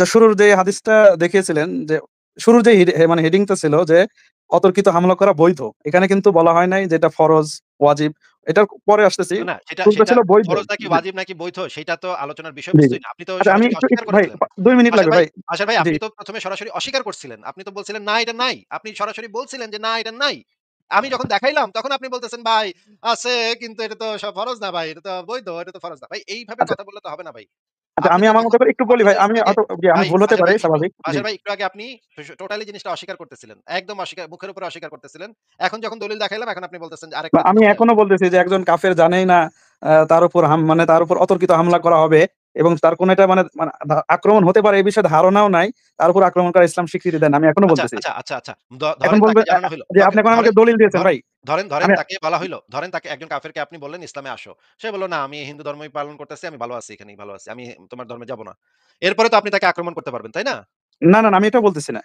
আচ্ছা, শুরুর যে হাদিসটা দেখিয়েছিলেন যে শুরুর যে মানে হেডিংটা ছিল যে অতর্কিত হামলা করা বৈধ। এখানে কিন্তু বলা হয় নাই যে এটা ফরজ, ওয়াজিব। এটার পরে আসতেছি। না, সেটা শুরুটা সেটা ছিল বৈধ। ফরজ নাকি জি, ওয়াজিব নাকি বৈধ সেটা তো আলোচনার জি, জি। বিষয়বস্তুই না। আপনি তো আচ্ছা, আমি সরাসরি একটু অস্বীকার একটু ভাই করেছিলেন। ২ মিনিট বাশার লাগবে ভাই, ভাই। বাশার ভাই জি। আপনি তো ১ম এ সরাসরি অস্বীকার করছিলেন। আপনি তো বলছিলেন, "না, এটা নাই।" আপনি সরাসরি বলছিলেন যে, "না, এটা নাই।" আমি যখন দেখাইলাম তখন আপনি বলতেছেন, "ভাই আছে কিন্তু এটা তো ফরজ না ভাই। এটা তো বৈধ, এটা তো ফরজ না।" ভাই এইভাবে আচ্ছা, কথা বললে তো হবে না ভাই। আচ্ছা, আপনি আমি তো আমার তখন মতো করে একটু বলি আপনি ভাই। তো আমি একটু আগে আমি ভাই ভুল হতে বাশার পারে, ভাই একটু স্বাভাবিক। জি। বাশার ভাই একটু আগে আপনি টোটালি জিনিসটা অস্বীকার করতেছিলেন। একদম অস্বীকার মুখের উপরে অস্বীকার করতেছিলেন। এখন যখন দলিল দেখাইলাম এখন আপনি বলতেছেন যে না, আরেকটা আমি জিনিস নিয়ে এখনো আসেন। বলতেছি যে একজন কাফের জানেই না তার উপর মানে তার উপর অতর্কিত হামলা করা হবে এবং তার কোনো একটা মানে মানে আক্রমণ হতে পারে এই বিষয়ে ধারণাও নাই। তার উপর আক্রমণ করা ইসলাম স্বীকৃতি দেয় না। আমি এখনো আচ্ছা, বলতেছি। আচ্ছা, আচ্ছা, আচ্ছা। এখন ধরেন বলবে তাকে জানানো হইলো। যে আপনি এখন আমাকে ধরেন দলিল দিয়েছেন ধর ভাই। ধরেন আমি তাকে বলা হইলো। ধরেন তাকে একজন কাফেরকে আপনি বললেন, "ইসলামে আসো।" সে বলল, "না, আমি হিন্দু ধর্মই পালন করতেছি। আমি ভালো আছি, এখানেই ভালো আছি। আমি তোমার ধর্মে যাব না।" এরপরে তো আপনি তাকে আক্রমণ করতে পারবেন, তাই না? না, না, না, আমি এটা বলতেছি না।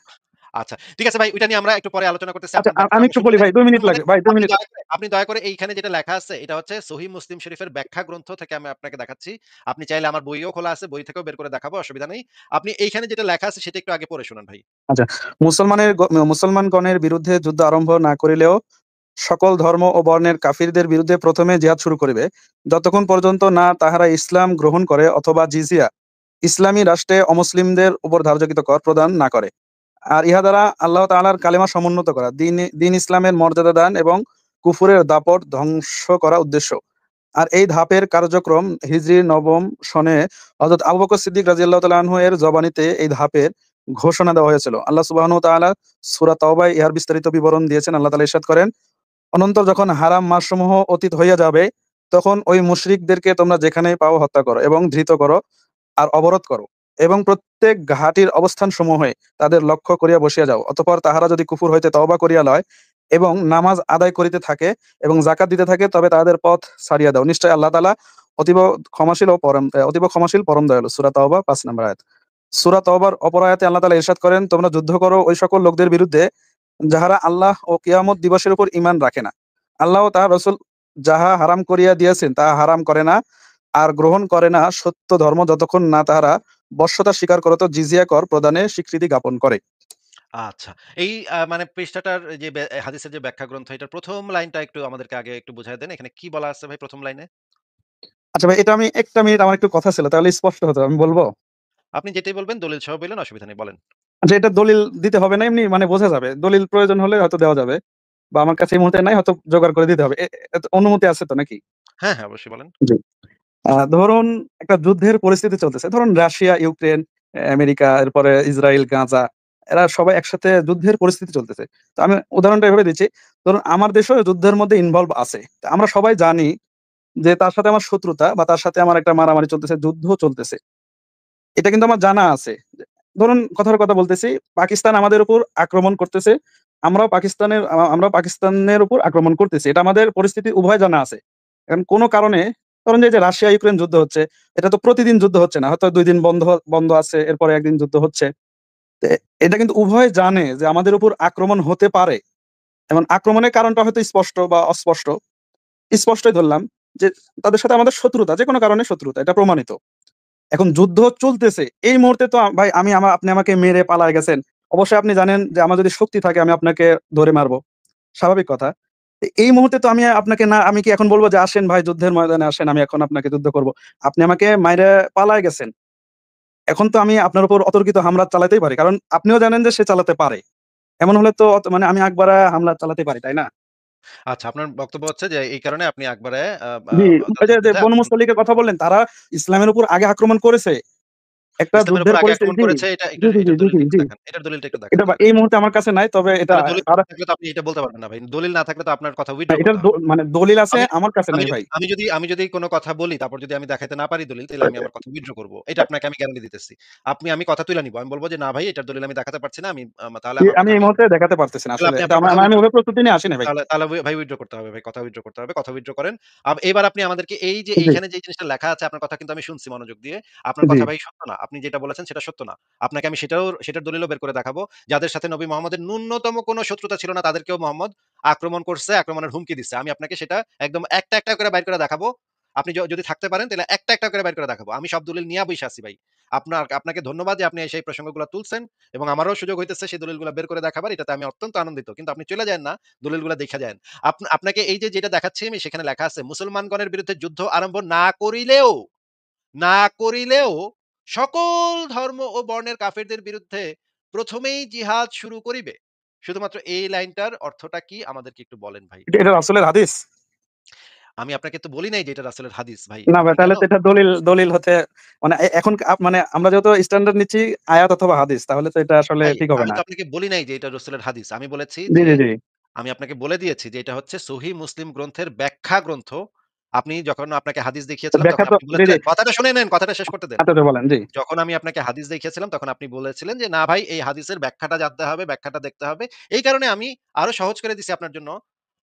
আচ্ছা। ঠিক আছে ভাই, ওইটা নিয়ে আমরা একটু পরে আলোচনা করতেছি। আচ্ছা, আপনার ব্যাখ্যাটা আমি আমরা একটু শুনবো বলি নে ভাই, ২ মিনিট শুনবো নে। লাগে। ভাই ২ মিনিট। আপনি দয়া করে এইখানে যেটা লেখা আছে এটা হচ্ছে সহিহ মুসলিম শরীফের ব্যাখ্যা গ্রন্থ থেকে আমি আপনাকে দেখাচ্ছি। আপনি চাইলে আমার বইও খোলা আছে, বই থেকেও বের করে দেখাবো, অসুবিধা নেই। আপনি এইখানে যেটা লেখা আছে সেটা একটু আগে পড়ে শুনান ভাই। আচ্ছা, মুসলমানগণের বিরুদ্ধে যুদ্ধ আরম্ভ না করিলেও সকল ধর্ম ও বর্ণের কাফিরদের বিরুদ্ধে প্রথমে জিহাদ শুরু করিবে, যতক্ষণ পর্যন্ত না তাহারা ইসলাম গ্রহণ করে অথবা জিজিয়া ইসলামী রাষ্ট্রে অমুসলিমদের উপর ধার্যকৃত কর প্রদান না করে। আর ইহা দ্বারা আল্লাহ তাআলার কালেমা সমুন্নত করা, দিন ইসলামের মর্যাদা দান এবং কুফুরের দাপট ধ্বংস করা উদ্দেশ্য। আর এই ধাপের কার্যক্রম হিজরি নবম সনে হযরত আবু বকর সিদ্দিক রাদিয়াল্লাহু তাআলা আনহু এর জবানিতে এই ধাপের ঘোষণা দেওয়া হয়েছিল। আল্লাহ সুবহানাহু ওয়া তাআলা সূরা তাওবায় ইহার বিস্তারিত বিবরণ দিয়েছেন। আল্লাহ তাআলা ইরশাদ করেন, অনন্তর যখন হারাম মাসসমূহ অতীত হইয়া যাবে, তখন ওই মুশরিকদেরকে তোমরা যেখানেই পাও হত্যা করো এবং ধৃত করো আর অবরোধ করো এবং প্রত্যেক ঘাটির অবস্থানসমূহে তাদের লক্ষ্য করিয়া বসিয়া যাও। অতঃপর তাহারা যদি কুফর হইতে তওবা করিয়া লয় এবং নামাজ আদায় করিতে থাকে এবং যাকাত দিতে থাকে, তবে তাদের পথ ছাড়িয়া দাও। নিশ্চয়ই আল্লাহ তাআলা অতীব ক্ষমাশীল পরম দয়ালু। সূরা তাওবা ৫ নম্বর আয়াত। সূরা তাওবার অপর আয়াতে আল্লাহ তাআলা ইরশাদ করেন, তোমরা যুদ্ধ করো ওই সকল লোকদের বিরুদ্ধে যাহারা আল্লাহ ও কিয়ামত দিবসের উপর ঈমান রাখে না। আল্লাহ ও তাঁর রাসূল যাহা হারাম করিয়া দিয়েছেন তাহা হারাম করে না আর গ্রহণ করে না সত্য ধর্ম, যতক্ষণ না তাহারা বশ্যতা স্বীকার করত জিজিয়া কর প্রদানে স্বীকৃতি জ্ঞাপন করে। আচ্ছা। এই মানে পৃষ্ঠাটার যে হাদিসের যে ব্যাখ্যা গ্রন্থ এটার ১ম লাইনটা একটু আমাদেরকে আগে একটু বুঝায় দেন। এখানে কি বলা আছে ভাই ১ম লাইনে? আচ্ছা ভাই, এটা আমি ১ টা মিনিট, আমার একটু কথা ছিল। তাহলে স্পষ্ট হতো। আমি বলব? আপনি যেটাই বলবেন দলিল সহ বললেন, অসুবিধা নেই, বলেন। আচ্ছা, এটা দলিল দিতে হবে না, এমনি মানে বোঝা যাবে। দলিল প্রয়োজন হলে হয়তো দেওয়া যাবে। বা আমার কাছে এই মুহূর্তে নাই, হয়তো জোগাড় করে দিতে হবে। অনুমতি আছে তো নাকি? হ্যাঁ, হ্যাঁ, অবশ্যই বলেন। জি। ধরুন একটা যুদ্ধের পরিস্থিতি চলতেছে। ধরুন রাশিয়া, ইউক্রেন, আমেরিকা, এরপরে ইসরায়েল, গাজা, এরা সবাই একসাথে যুদ্ধের পরিস্থিতি চলতেছে। তো আমি উদাহরণটা এভাবে দিচ্ছি। ধরুন আমার দেশেও যুদ্ধের মধ্যে ইনভলভ আছে। তো আমরা সবাই জানি যে তার সাথে আমার শত্রুতা বা তার সাথে আমার একটা মারামারি চলতেছে, যুদ্ধ চলতেছে। এটা কিন্তু আমার জানা আছে। যে ধরুন কথার কথা বলতেছি, পাকিস্তান আমাদের উপর আক্রমণ করতেছে। আমরাও পাকিস্তানের উপর আক্রমণ করতেছি। এটা আমাদের পরিস্থিতি উভয় জানা আছে। এখন কোন কারণে ধরুন যে, এই যে রাশিয়া ইউক্রেন যুদ্ধ হচ্ছে, এটা তো প্রতিদিন যুদ্ধ হচ্ছে না। হয়তো ২ দিন বন্ধ আছে, এরপরে ১ দিন যুদ্ধ হচ্ছে। তো এটা কিন্তু উভয় জানে যে আমাদের উপর আক্রমণ হতে পারে। এবং আক্রমণের কারণটা হয়তো স্পষ্ট বা অস্পষ্ট। স্পষ্টই ধরলাম যে তাদের সাথে আমাদের শত্রুতা, যেকোনো কারণে শত্রুতা, এটা প্রমাণিত। এখন যুদ্ধ চলতেছে। এই মুহূর্তে তো ভাই আপনি আমাকে মেরে পালায় গেছেন। অবশ্যই আপনি জানেন যে আমার যদি শক্তি থাকে আমি আপনাকে ধরে মারবো। স্বাভাবিক কথা। তো এই মুহূর্তে তো আমি আপনাকে না, আমি কি এখন বলব যে আসেন ভাই যুদ্ধের ময়দানে আসেন, আমি এখন আপনাকে যুদ্ধ করব। আপনি আমাকে মাইরা পালায় গেছেন। এখন তো আমি আপনার উপর অতর্কিত হামলা চালাতেই পারি। কারণ আপনিও জানেন যে সে চালাতে পারে। এমন হলে তো মানে আমি আকবারা হামলা চালাতে পারি, তাই না? আচ্ছা, আপনার বক্তব্য হচ্ছে যে এই কারণে আপনি আকবরে আ আ জি, ওই তাদের যে বিরুদ্ধে বনু আক্রমণ মুস্তালিকের কথা বললেন, তারা ইসলামের উপর আগে আক্রমণ করেছে। একটা ইসলামের উপর যুদ্ধের আগে আক্রমণ পরিস্থিতি। করেছে এটা জি, জি, জি, এটার জি, জি, দলিলটা একটু জি। দেখান। এটার দলিলটা একটু দেখান এটা তাহলে। এই মুহূর্তে আমার কাছে নাই। তবে এটা তাহলে দলিল তারা না থাকলে তো আপনি এটা বলতে পারবেন না ভাই। দলিল না থাকলে তো আপনার কথা না, উইথড্র এটার করতে হবে। মানে দলিল আছে, আমি আমার কাছে আমি নাই যদি ভাই। আমি যদি কোন কথা বলি তারপর যদি আমি দেখাইতে না পারি দলিল তাইলে আমি আমার কথা উইথড্র করব। এটা আপনাকে আমি গ্যারান্টি দিতেছি। আমি কথা তুইলা নিবো। আমি বলব যে না ভাই এটার দলিল আমি দেখাতে পারছি না। আমি তাহলে আমার আমি কথা এই মুহূর্তে দেখাতে পারতেছি না তাহলে আসলে। আপনি এটা আপনার কথা আমি উইথড্র ওভাবে প্রস্তুতি নিয়ে আসি নাই ভাই। তাহলে তাহলে ভাই উইথড্র করতে হবে ভাই। কথা উইথড্র করতে হবে। কথা উইথড্র করেন। এবার আপনি আমাদেরকে এই যে জি, এইখানে যে জিনিসটা লেখা আছে আপনার কথা কিন্তু আমি শুনছি মনোযোগ দিয়ে। আপনার জি। কথা ভাই সত্য না। আপনি যেটা বলেছেন সেটা সত্য না। আপনাকে আমি সেটার দলিলও বের করে দেখাবো। যাদের সাথে নবী মোহাম্মদের ন্যূনতম কোনো শত্রুতা ছিল না তাদেরকেও মোহাম্মদ আক্রমণ করছে, আক্রমণের হুমকি দিচ্ছে। আমি আপনাকে সেটা একদম একটা করে বাইর করে দেখাবো। আপনি যদি থাকতে পারেন তাহলে একটা, একটা করে বের করে দেখাবো। আমি সব দলিল নিয়া বইসা আছি ভাই। আপনাকে ধন্যবাদ যে আপনি সেই প্রসঙ্গগুলা তুলছেন এবং আমারও সুযোগ হইতেছে সেই দলিলগুলা বের করে দেখাবার। এটাতে আমি অত্যন্ত আনন্দিত। কিন্তু আপনি চলে যায়েন না, দলিলগুলা দেইখা যায়েন। আপনাকে এই যে যেটা দেখাচ্ছি আমি সেখানে লেখা আছে মুসলমানগণের বিরুদ্ধে যুদ্ধ আরম্ভ না করিলেও সকল ধর্ম ও বর্ণের কাফেরদের বিরুদ্ধে ১ম এই জিহাদ শুরু করিবে। শুধুমাত্র এই লাইনটার অর্থটা কি আমাদেরকে একটু বলেন ভাই। এটা রাসূলের হাদিস? আমি আপনাকে তো বলি নাই যে এটা রাসূলের হাদিস ভাই। না ভাই, আপনি কেন তাহলে তো এটা দলিল দলিল হতে মানে এখন মানে আমরা যেহেতু স্ট্যান্ডার্ড নিচ্ছি আয়াত অথবা হাদিস, তাহলে তো এটা আসলে ভাই ঠিক হবে আমি না। তো আপনাকে বলি নাই যে এটা রাসূলের হাদিস। আমি বলেছি জি, যে জি, জি। আমি আপনাকে বলে দিয়েছি যে এটা হচ্ছে সহিহ মুসলিম গ্রন্থের ব্যাখ্যা গ্রন্থ। আপনি যখন আপনাকে হাদিস দেখিয়েছিলাম ব্যাখ্যা তখন তো আপনি জি, জি। বলেছিলেন, কথাটা শুনে নেন, কথাটা শেষ করতে দেন। আচ্ছা, আচ্ছা বলেন। জি। যখন আমি আপনাকে হাদিস দেখিয়েছিলাম তখন আপনি বলেছিলেন যে, "না ভাই এই হাদিসের ব্যাখ্যাটা জানতে হবে, ব্যাখ্যাটা দেখতে হবে।" এই কারণে আমি আরো সহজ করে দিছি আপনার জন্য।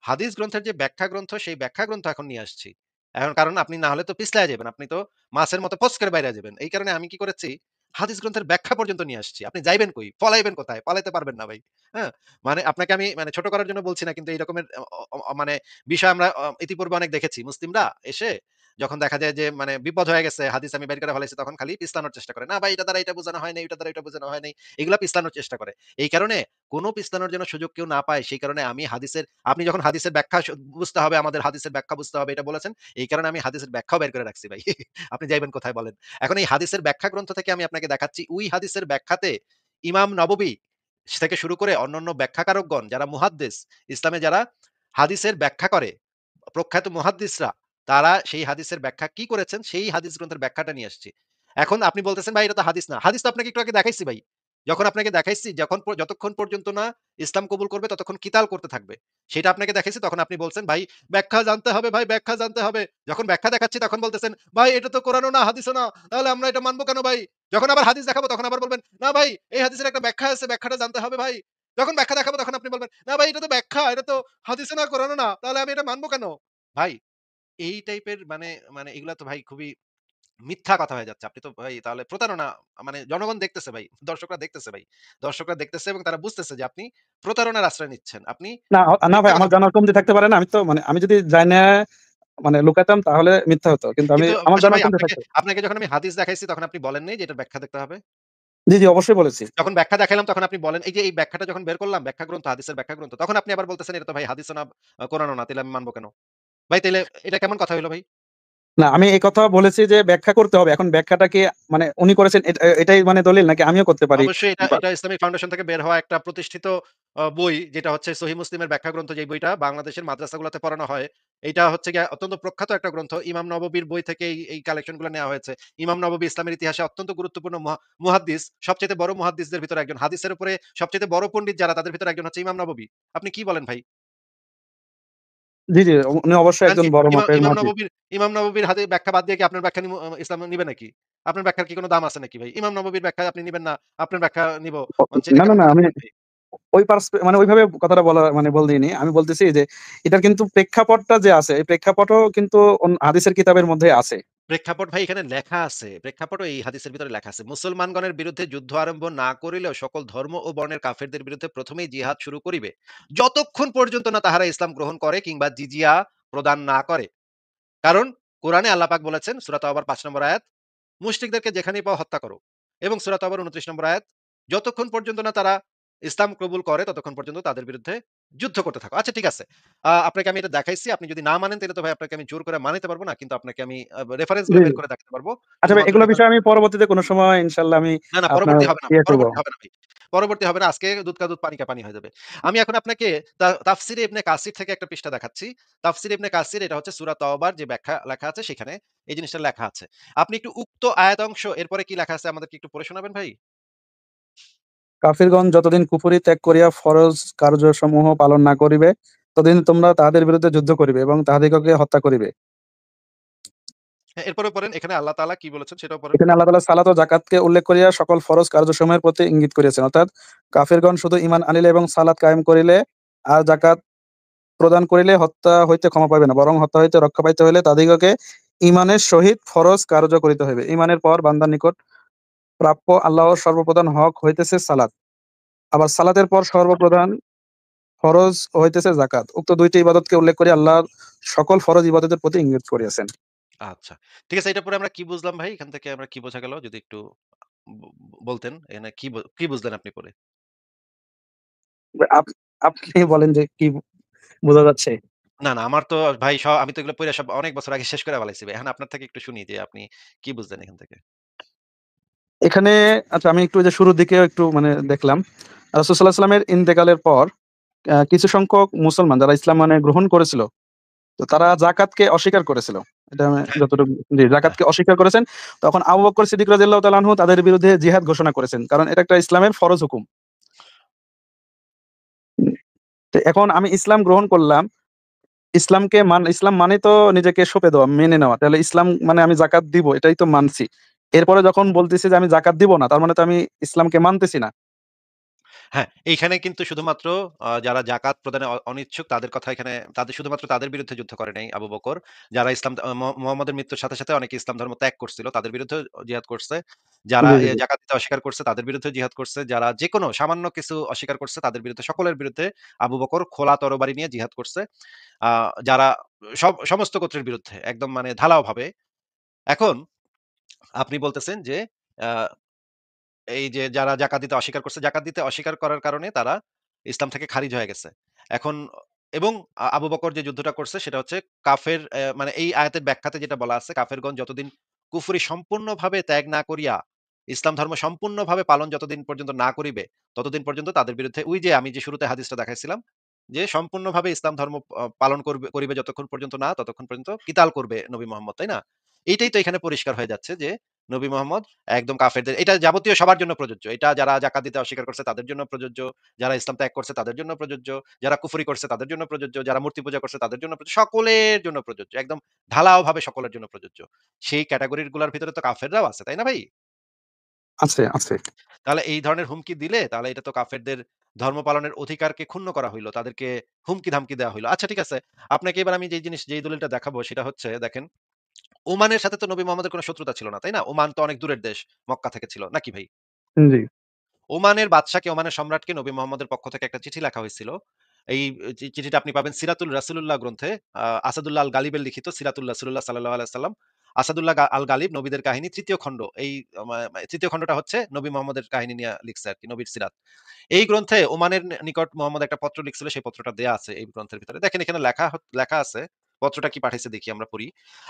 হাদিস গ্রন্থের যে ব্যাখ্যা গ্রন্থ, সেই ব্যাখ্যা গ্রন্থ এখন নিয়ে আসছি। এখন কারণ আপনি না হলে তো পিছলায়া যাবেন। আপনি তো মাছের মতো ফস করে বাইরা যাবেন। এই কারণে আমি কি করেছি, হাদিস গ্রন্থের ব্যাখ্যা পর্যন্ত নিয়ে আসছি। আপনি যাইবেন কই? পলাইবেন কোথায়? পালাইতে পারবেন না ভাই। হ্যাঁ? মানে আপনাকে আমি মানে ছোট করার জন্য বলছি না কিন্তু এই রকমের অ অ অ মানে বিষয় আমরা ইতিপূর্বে অনেক দেখেছি। মুসলিমরা এসে যখন দেখা যায় যে মানে বিপদ হয়ে গেছে, হাদিস আমি বের করে ফেলাইছি তখন খালি পিছলানোর চেষ্টা করে। না ভাই এটা দ্বারা এটা বোঝানো হয় নাই, ওইটা দ্বারা এটা বোঝানো হয় নাই। এগুলা পিছলানোর চেষ্টা করে। এই কারণে কোন পিছলানোর যেন সুযোগ কেউ না পায় সেই কারণে আমি হাদিসের আপনি যখন হাদিসের ব্যাখ্যা বুঝতে হবে, আমাদের হাদিসের ব্যাখ্যা বুঝতে হবে এটা বলেছেন। এই কারণে আমি হাদিসের ব্যাখ্যাও বের করে রাখছি ভাই। আপনি যাইবেন কোথায় বলেন? এখন এই হাদিসের ব্যাখ্যা গ্রন্থ থেকে আমি আপনাকে দেখাচ্ছি ওই হাদিসের ব্যাখ্যাতে ইমাম নববী থেকে শুরু করে অন্যান্য ব্যাখ্যাকারকগণ যারা মুহাদ্দিস, ইসলামে যারা হাদিসের ব্যাখ্যা করে প্রখ্যাত মুহাদ্দিসরা তারা সেই হাদিসের ব্যাখ্যা কি করেছেন সেই হাদিস গ্রন্থের ব্যাখ্যাটা নিয়ে আসছি। এখন আপনি বলতেছেন ভাই এটা তো হাদিস না। হাদিস তো আপনাকে একটু আগে দেখাইছি ভাই। যখন আপনাকে দেখাইছি যতক্ষণ পর্যন্ত না ইসলাম কবুল করবে ততক্ষণ কিতাল করতে থাকবে। সেটা আপনাকে দেখাইছি তখন আপনি বলছেন ভাই ব্যাখ্যা জানতে হবে ভাই ব্যাখ্যা জানতে হবে। যখন ব্যাখ্যা দেখাচ্ছি তখন বলতেছেন ভাই এটা তো কোরআনও না হাদিসও না। তাহলে আমরা এটা মানব কেন ভাই? যখন আবার হাদিস দেখাবো তখন আবার বলবেন না ভাই এই হাদিসের একটা ব্যাখ্যা আছে ব্যাখ্যাটা জানতে হবে ভাই। যখন ব্যাখ্যা দেখাবো তখন আপনি বলবেন না ভাই এটা তো ব্যাখ্যা এটা তো হাদিসও না কোরআনও না। তাহলে আমি এটা মানব কেন? ভাই এই টাইপের মানে মানে এগুলা তো ভাই খুবই মিথ্যা কথা হয়ে যাচ্ছে। আপনি তো ভাই তাহলে প্রতারণা মানে জনগণ দেখতেছে ভাই। দর্শকরা দেখতেছে ভাই। দর্শকরা দেখতেছে এবং তারা বুঝতেছে যে আপনি প্রতারণার আশ্রয় নিচ্ছেন। আপনি না, না মিথ্যা ভাই, কথা আমার জানার বলতেছেন। কমতি থাকতে পারে না। আমি তো মানে আমি যদি জাইনা মানে লুকাইতাম তাহলে মিথ্যা হতো। কিন্তু আমি কিন্তু আমার কাশেম জানার ভাই কমতি আপনাকে থাকতো। আপনাকে যখন আমি হাদিস দেখাইছি তখন আপনি বলেন নাই যে এটার ব্যাখ্যা দেখতে হবে? জি, জি অবশ্যই বলেছি। যখন ব্যাখ্যা দেখাইলাম তখন আপনি বলেন এই যে এই ব্যাখ্যাটা যখন বের করলাম ব্যাখ্যা গ্রন্থ, হাদিসের ব্যাখ্যা গ্রন্থ তখন আপনি আবার বলতেছেন এটা তো ভাই হাদিসও না কোরআনও না। তাইলে আমি মানব কেন? ভাই তাইলে এটা কেমন কথা হইল ভাই? না, আমি এই কথা বলেছি যে ব্যাখ্যা করতে হবে। এখন ব্যাখ্যাটা কি মানে উনি করেছেন এটাই মানে দলিল নাকি আমিও করতে পারি? অবশ্যই এটা বা এটা ইসলামিক ফাউন্ডেশন থেকে বের হওয়া একটা প্রতিষ্ঠিত বই যেটা হচ্ছে সহিহ মুসলিমের ব্যাখ্যা গ্রন্থ যে বইটা বাংলাদেশের মাদ্রাসাগুলোতে পড়ানো হয়। এইটা হচ্ছে গিয়ে অত্যন্ত প্রখ্যাত একটা গ্রন্থ। ইমাম নববীর বই থেকে এই কালেকশন গুলো নেওয়া হয়েছে। ইমাম নববী ইসলামের ইতিহাসে অত্যন্ত গুরুত্বপূর্ণ মুহাদ্দিস, সবচাইতে বড় মুহাদ্দিসদের ভিতরে একজন। হাদিসের উপরে সবচাইতে বড় পণ্ডিত যারা তাদের ভিতরে একজন হচ্ছে ইমাম নববী। আপনি কি বলেন ভাই? জি, জি উনি অবশ্যই কারণ একজন কি বড় মাপের মুহাদ্দিস। ইমাম নববীর ব্যাখ্যা বাদ দিয়ে কি আপনার ব্যাখ্যা ইসলাম নিবে নাকি? আপনার ব্যাখ্যার কি কোন দাম আছে নাকি ভাই? ইমাম নববীর ব্যাখ্যা আপনি নিবেন না, আপনার ব্যাখ্যা নিবো। এটা না, না, কেমন না কথা আমি বলেন ভাই? ওই মানে ওইভাবে কথাটা বলা মানে বলিনি। আমি বলতেছি যে এটার কিন্তু প্রেক্ষাপটটা যে আছে, এই প্রেক্ষাপটও কিন্তু হাদিসের কিতাবের মধ্যে আছে। প্রেক্ষাপট ভাই এখানে লেখা আছে। প্রেক্ষাপটও এই হাদিসের ভিতরে লেখা আছে। মুসলমানগণের বিরুদ্ধে যুদ্ধ আরম্ভ না করিলেও সকল ধর্ম ও বর্ণের কাফেরদের বিরুদ্ধে প্রথমেই জিহাদ শুরু করিবে। যতক্ষণ পর্যন্ত না তাহারা ইসলাম গ্রহণ করে কিংবা জিজিয়া প্রদান না করে। কারণ কোরআনে আল্লাহ পাক বলেছেন সূরা তাওবার ৫ নম্বর আয়াত, মুশরিকদেরকে যেখানেই পাও হত্যা করো। এবং সূরা তাওবার ২৯ নম্বর আয়াত, যতক্ষণ পর্যন্ত না তারা ইসলাম কবুল করে ততক্ষণ পর্যন্ত তাদের বিরুদ্ধে যুদ্ধ করতে থাকো। আচ্ছা ঠিক আছে। আপনাকে আমি এটা দেখাইছি। আপনি যদি না মানেন তাহলে তো ভাই আপনাকে আমি জোর করে মানাইতে পারব না। কিন্তু আপনাকে আমি রেফারেন্স জি, গুলো জি। বের করে দেখাতে পারব। আচ্ছা ভাই, শুধুমাত্র এগুলো রেফারেন্স বিষয়ে আমি পরবর্তীতে কোনো সময় ইনশাআল্লাহ আমি না, না আপনার পরবর্তী হবে না ভাই। ইয়ে করব। পরবর্তী হবে না ভাই। পরবর্তী হবে না। আজকে দুধ কা দুধ, পানি কা পানি হয়ে যাবে। আমি এখন আপনাকে তাফসিরে ইবনে কাসির থেকে একটা পৃষ্ঠা দেখাচ্ছি। তাফসিরে ইবনে কাসির এটা হচ্ছে সূরা তাওবার যে ব্যাখ্যা লেখা আছে সেখানে এই জিনিসটা লেখা আছে। আপনি একটু উক্ত আয়াতাংশ এরপরে কি লেখা আছে আমাদেরকে একটু পড়ে শোনাবেন ভাই? কাফিরগণ যতদিন কুফরি ত্যাগ করিয়া ফরজ কার্যসমূহ পালন না করিবে, ততদিন তোমরা তাহাদের বিরুদ্ধে যুদ্ধ করিবে এবং তাহাদিগকে হত্যা করিবে। হ্যাঁ, এরপরেও পড়েন। এখানে আল্লাহ তাআলা কি বলেছেন সেটাও পড়েন। এখানে আল্লাহ তাআলা সালাত ও যাকাতকে উল্লেখ করিয়া সকল ফরজ কার্যসমূহের প্রতি ইঙ্গিত করিয়াছেন। অর্থাৎ কাফিরগণ শুধু ঈমান আনিলে এবং সালাত কায়েম করিলে আর যাকাত প্রদান করিলে হত্যা হইতে ক্ষমা পাইবে না। বরং হত্যা হইতে রক্ষা পাইতে হইলে তাদিগকে ঈমানের সহিত ফরজ কার্য করিতে হইবে। ঈমানের পর বান্দার নিকট প্রাপ্য আল্লাহর সর্বপ্রধান হক হইতেছে সালাত। আবার সালাতের পর সর্বপ্রধান ফরজ হইতেছে যাকাত। উক্ত দুইটি ইবাদতকে উল্লেখ করে আল্লাহ সকল ফরজ ইবাদতের প্রতি ইঙ্গিত করিয়াছেন। আচ্ছা। ঠিক আছে, এটার পরে আমরা কি বুঝলাম ভাই? এখান থেকে আমরা কি বোঝা গেল? যদি একটু ব বলতেন। এখানে কি বুঝলেন আপনি পরে? আপ আপনি বলেন যে কি বোঝা যাচ্ছে? না, আমার তো ভাই আমি তো এগুলো পইড়া সব অনেক বছর আগে শেষ করে ফেলাইছি ভাই। এখন আপনার থেকে একটু শুনি যে আপনি কি বুঝলেন এখান থেকে? এখানে আচ্ছা আমি একটু ওই যে শুরুর দিকে একটু মানে দেখলাম। রাসূল সাল্লাল্লাহু আলাইহি ওয়াসাল্লামের ইন্তেকালের পর কিছু সংখ্যক মুসলমান যারা ইসলাম মানে গ্রহণ করেছিল, তো তারা যাকাতকে অস্বীকার করেছিল। এটা আমি হ্যাঁ, যতটুকু জি, হ্যাঁ। যাকাতকে অস্বীকার করেছেন। তখন আবু বকর সিদ্দিক রাদিয়াল্লাহু তাআলা আনহু তাদের বিরুদ্ধে জিহাদ ঘোষণা করেছেন। কারণ এটা একটা ইসলামের ফরজ হুকুম। হুম, তো এখন আমি ইসলাম গ্রহণ করলাম। ইসলাম মানে তো নিজেকে সঁপে দেওয়া, মেনে নেওয়া। তাহলে ইসলাম মানে আমি যাকাত দিব এটাই তো মানছি। এরপরে যখন বলতেছি যে আমি যাকাত দিব না, তার মানে তো আমি ইসলামকে মানতেছি না। হ্যাঁ, এইখানে কিন্তু শুধুমাত্র যারা জাকাত প্রদানে অনিচ্ছুক তাদের কথা এখানে শুধুমাত্র তাদের বিরুদ্ধে যুদ্ধ করে নাই আবু বকর। যারা ইসলাম মুহাম্মদের মৃত্যুর সাথে, সাথে অনেকে ইসলাম ধর্ম ত্যাগ করছিল তাদের বিরুদ্ধেও জিহাদ করছে। যারা জি, জি, জি। জাকাত দিতে অস্বীকার করছে তাদের বিরুদ্ধেও জিহাদ করছে। যারা যেকোনো সামান্য কিছু অস্বীকার করছে তাদের বিরুদ্ধে সকলের বিরুদ্ধে আবু বকর খোলা তরবারি নিয়ে জিহাদ করছে। আ যারা সমস্ত গোত্রের বিরুদ্ধে একদম মানে ঢালাওভাবে। এখন আপনি বলতেছেন যে আ এই যে যারা জাকাত দিতে অস্বীকার করছে, জাকাত দিতে অস্বীকার করার কারণে তারা ইসলাম থেকে খারিজ হয়ে গেছে। এখন এবং আবু বকর যে যুদ্ধটা করছে সেটা হচ্ছে কাফের মানে এই আয়াতের ব্যাখ্যাতে যেটা বলা আছে, কাফেরগণ যতদিন কুফরি সম্পূর্ণভাবে ত্যাগ না করিয়া ইসলাম ধর্ম সম্পূর্ণভাবে পালন যতদিন পর্যন্ত না করিবে, ততদিন পর্যন্ত তাদের বিরুদ্ধে ওই যে আমি যে শুরুতে হাদিসটা দেখাইছিলাম, যে সম্পূর্ণভাবে ইসলাম ধর্ম পালন করিবে যতক্ষণ পর্যন্ত না, ততক্ষণ পর্যন্ত কিতাল করবে নবী মুহাম্মদ, তাই না? এইটাই তো এখানে পরিষ্কার হয়ে যাচ্ছে যে নবী মুহাম্মদ একদম কাফেরদের, এটা যাবতীয় সবার জন্য প্রযোজ্য। এটা যারা জাকাত দিতে অস্বীকার করছে তাদের জন্য প্রযোজ্য, যারা ইসলাম ত্যাগ করছে তাদের জন্য প্রযোজ্য, যারা কুফরি করছে তাদের জন্য প্রযোজ্য, যারা মূর্তি পূজা করছে তাদের জন্য প্রযোজ্য, সকলের জন্য প্রযোজ্য। একদম ঢালাওভাবে সকলের জন্য প্রযোজ্য। সেই ক্যাটেগরির গুলার ভিতরে তো কাফেররাও আছে, তাই না ভাই? আছে, আছে। তাহলে এই ধরনের হুমকি দিলে তাহলে এটা তো কাফেরদের ধর্ম পালনের অধিকারকে ক্ষুণ্ণ করা হইল। তাদেরকে হুমকি-ধামকি দেওয়া হইল। আচ্ছা ঠিক আছে। আপনাকে এবার আমি যেই দলিলটা দেখাবো সেটা হচ্ছে দেখেন, ওমানের সাথে তো নবী মুহাম্মদের কোন শত্রুতা ছিল না, তাই না? ওমান তো অনেক দূরের দেশ, মক্কা থেকে ছিল। নাকি ভাই? জি, ওমানের বাদশাকে, ওমানের সম্রাটকে নবী মুহাম্মদের পক্ষ থেকে একটা চিঠি লেখা হয়েছিল। এই চিঠিটা আপনি পাবেন সিরাতুল রাসূলুল্লাহ গ্রন্থে। আসাদুল্লাহ আল গালিবের লিখিত সিরাতুল রাসূলুল্লাহ সাল্লাল্লাহু আলাইহি সাল্লাম। আসাদুল্লাহ আল গালিব নবীদের কাহিনী ৩য় খণ্ড। এই ৩য় খণ্ডটা হচ্ছে নবী মুহাম্মদের কাহিনী নিয়ে লিখছে আরকি, নবীর সিরাত। এই গ্রন্থে ওমানের নিকট মুহাম্মদ একটা পত্র লিখছিল, সেই পত্রটা দেয়া আছে এই গ্রন্থের ভিতরে। দেখেন এখানে লেখা আছে। পত্রটা কি পাঠাইছে দেখি আমরা পড়ি।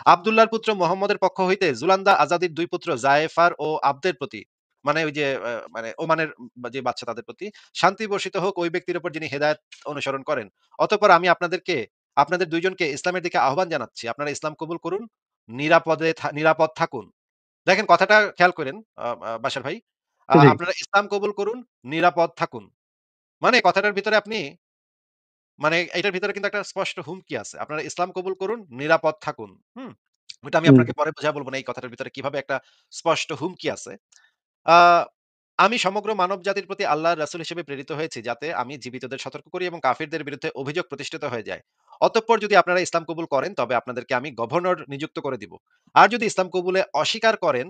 আব্দুল্লাহর পুত্র মুহাম্মদের পক্ষ হইতে জুলান্দা আজাদির ২ পুত্র জায়েফার ও আবদের প্রতি, মানে ওই যে মানে ওমানের যে বাদশা তাদের প্রতি শান্তি বর্ষিত হোক ওই ব্যক্তির উপর যিনি হেদায়েত অনুসরণ করেন। অতঃপর আমি আপনাদের ২ জনকে ইসলামের দিকে আহ্বান জানাচ্ছি। আপনারা ইসলাম কবুল করুন, নিরাপদ থাকুন। দেখেন কথাটা খেয়াল করেন আ আ বাশার ভাই। জি। আপনারা ইসলাম কবুল করুন, নিরাপদ থাকুন। মানে কথাটার ভিতরে আপনি, মানে এটার ভিতরে কিন্তু একটা স্পষ্ট হুমকি আছে। আপনারা ইসলাম কবুল করুন, নিরাপদ থাকুন। হুম? ওটা আমি হুম। আপনাকে পরে বুঝায় বলব না এই কথাটার ভিতরে কিভাবে একটা স্পষ্ট হুমকি আছে। আ আমি সমগ্র মানবজাতির প্রতি আল্লাহর রাসূল হিসেবে প্রেরিত হয়েছি যাতে আমি জীবিতদের সতর্ক করি এবং কাফিরদের বিরুদ্ধে অভিযোগ প্রতিষ্ঠিত হয়ে যায়। অতঃপর যদি আপনারা ইসলাম কবুল করেন তবে আপনাদেরকে আমি গভর্নর নিযুক্ত করে দিব। আর যদি ইসলাম কবুলে অস্বীকার করেন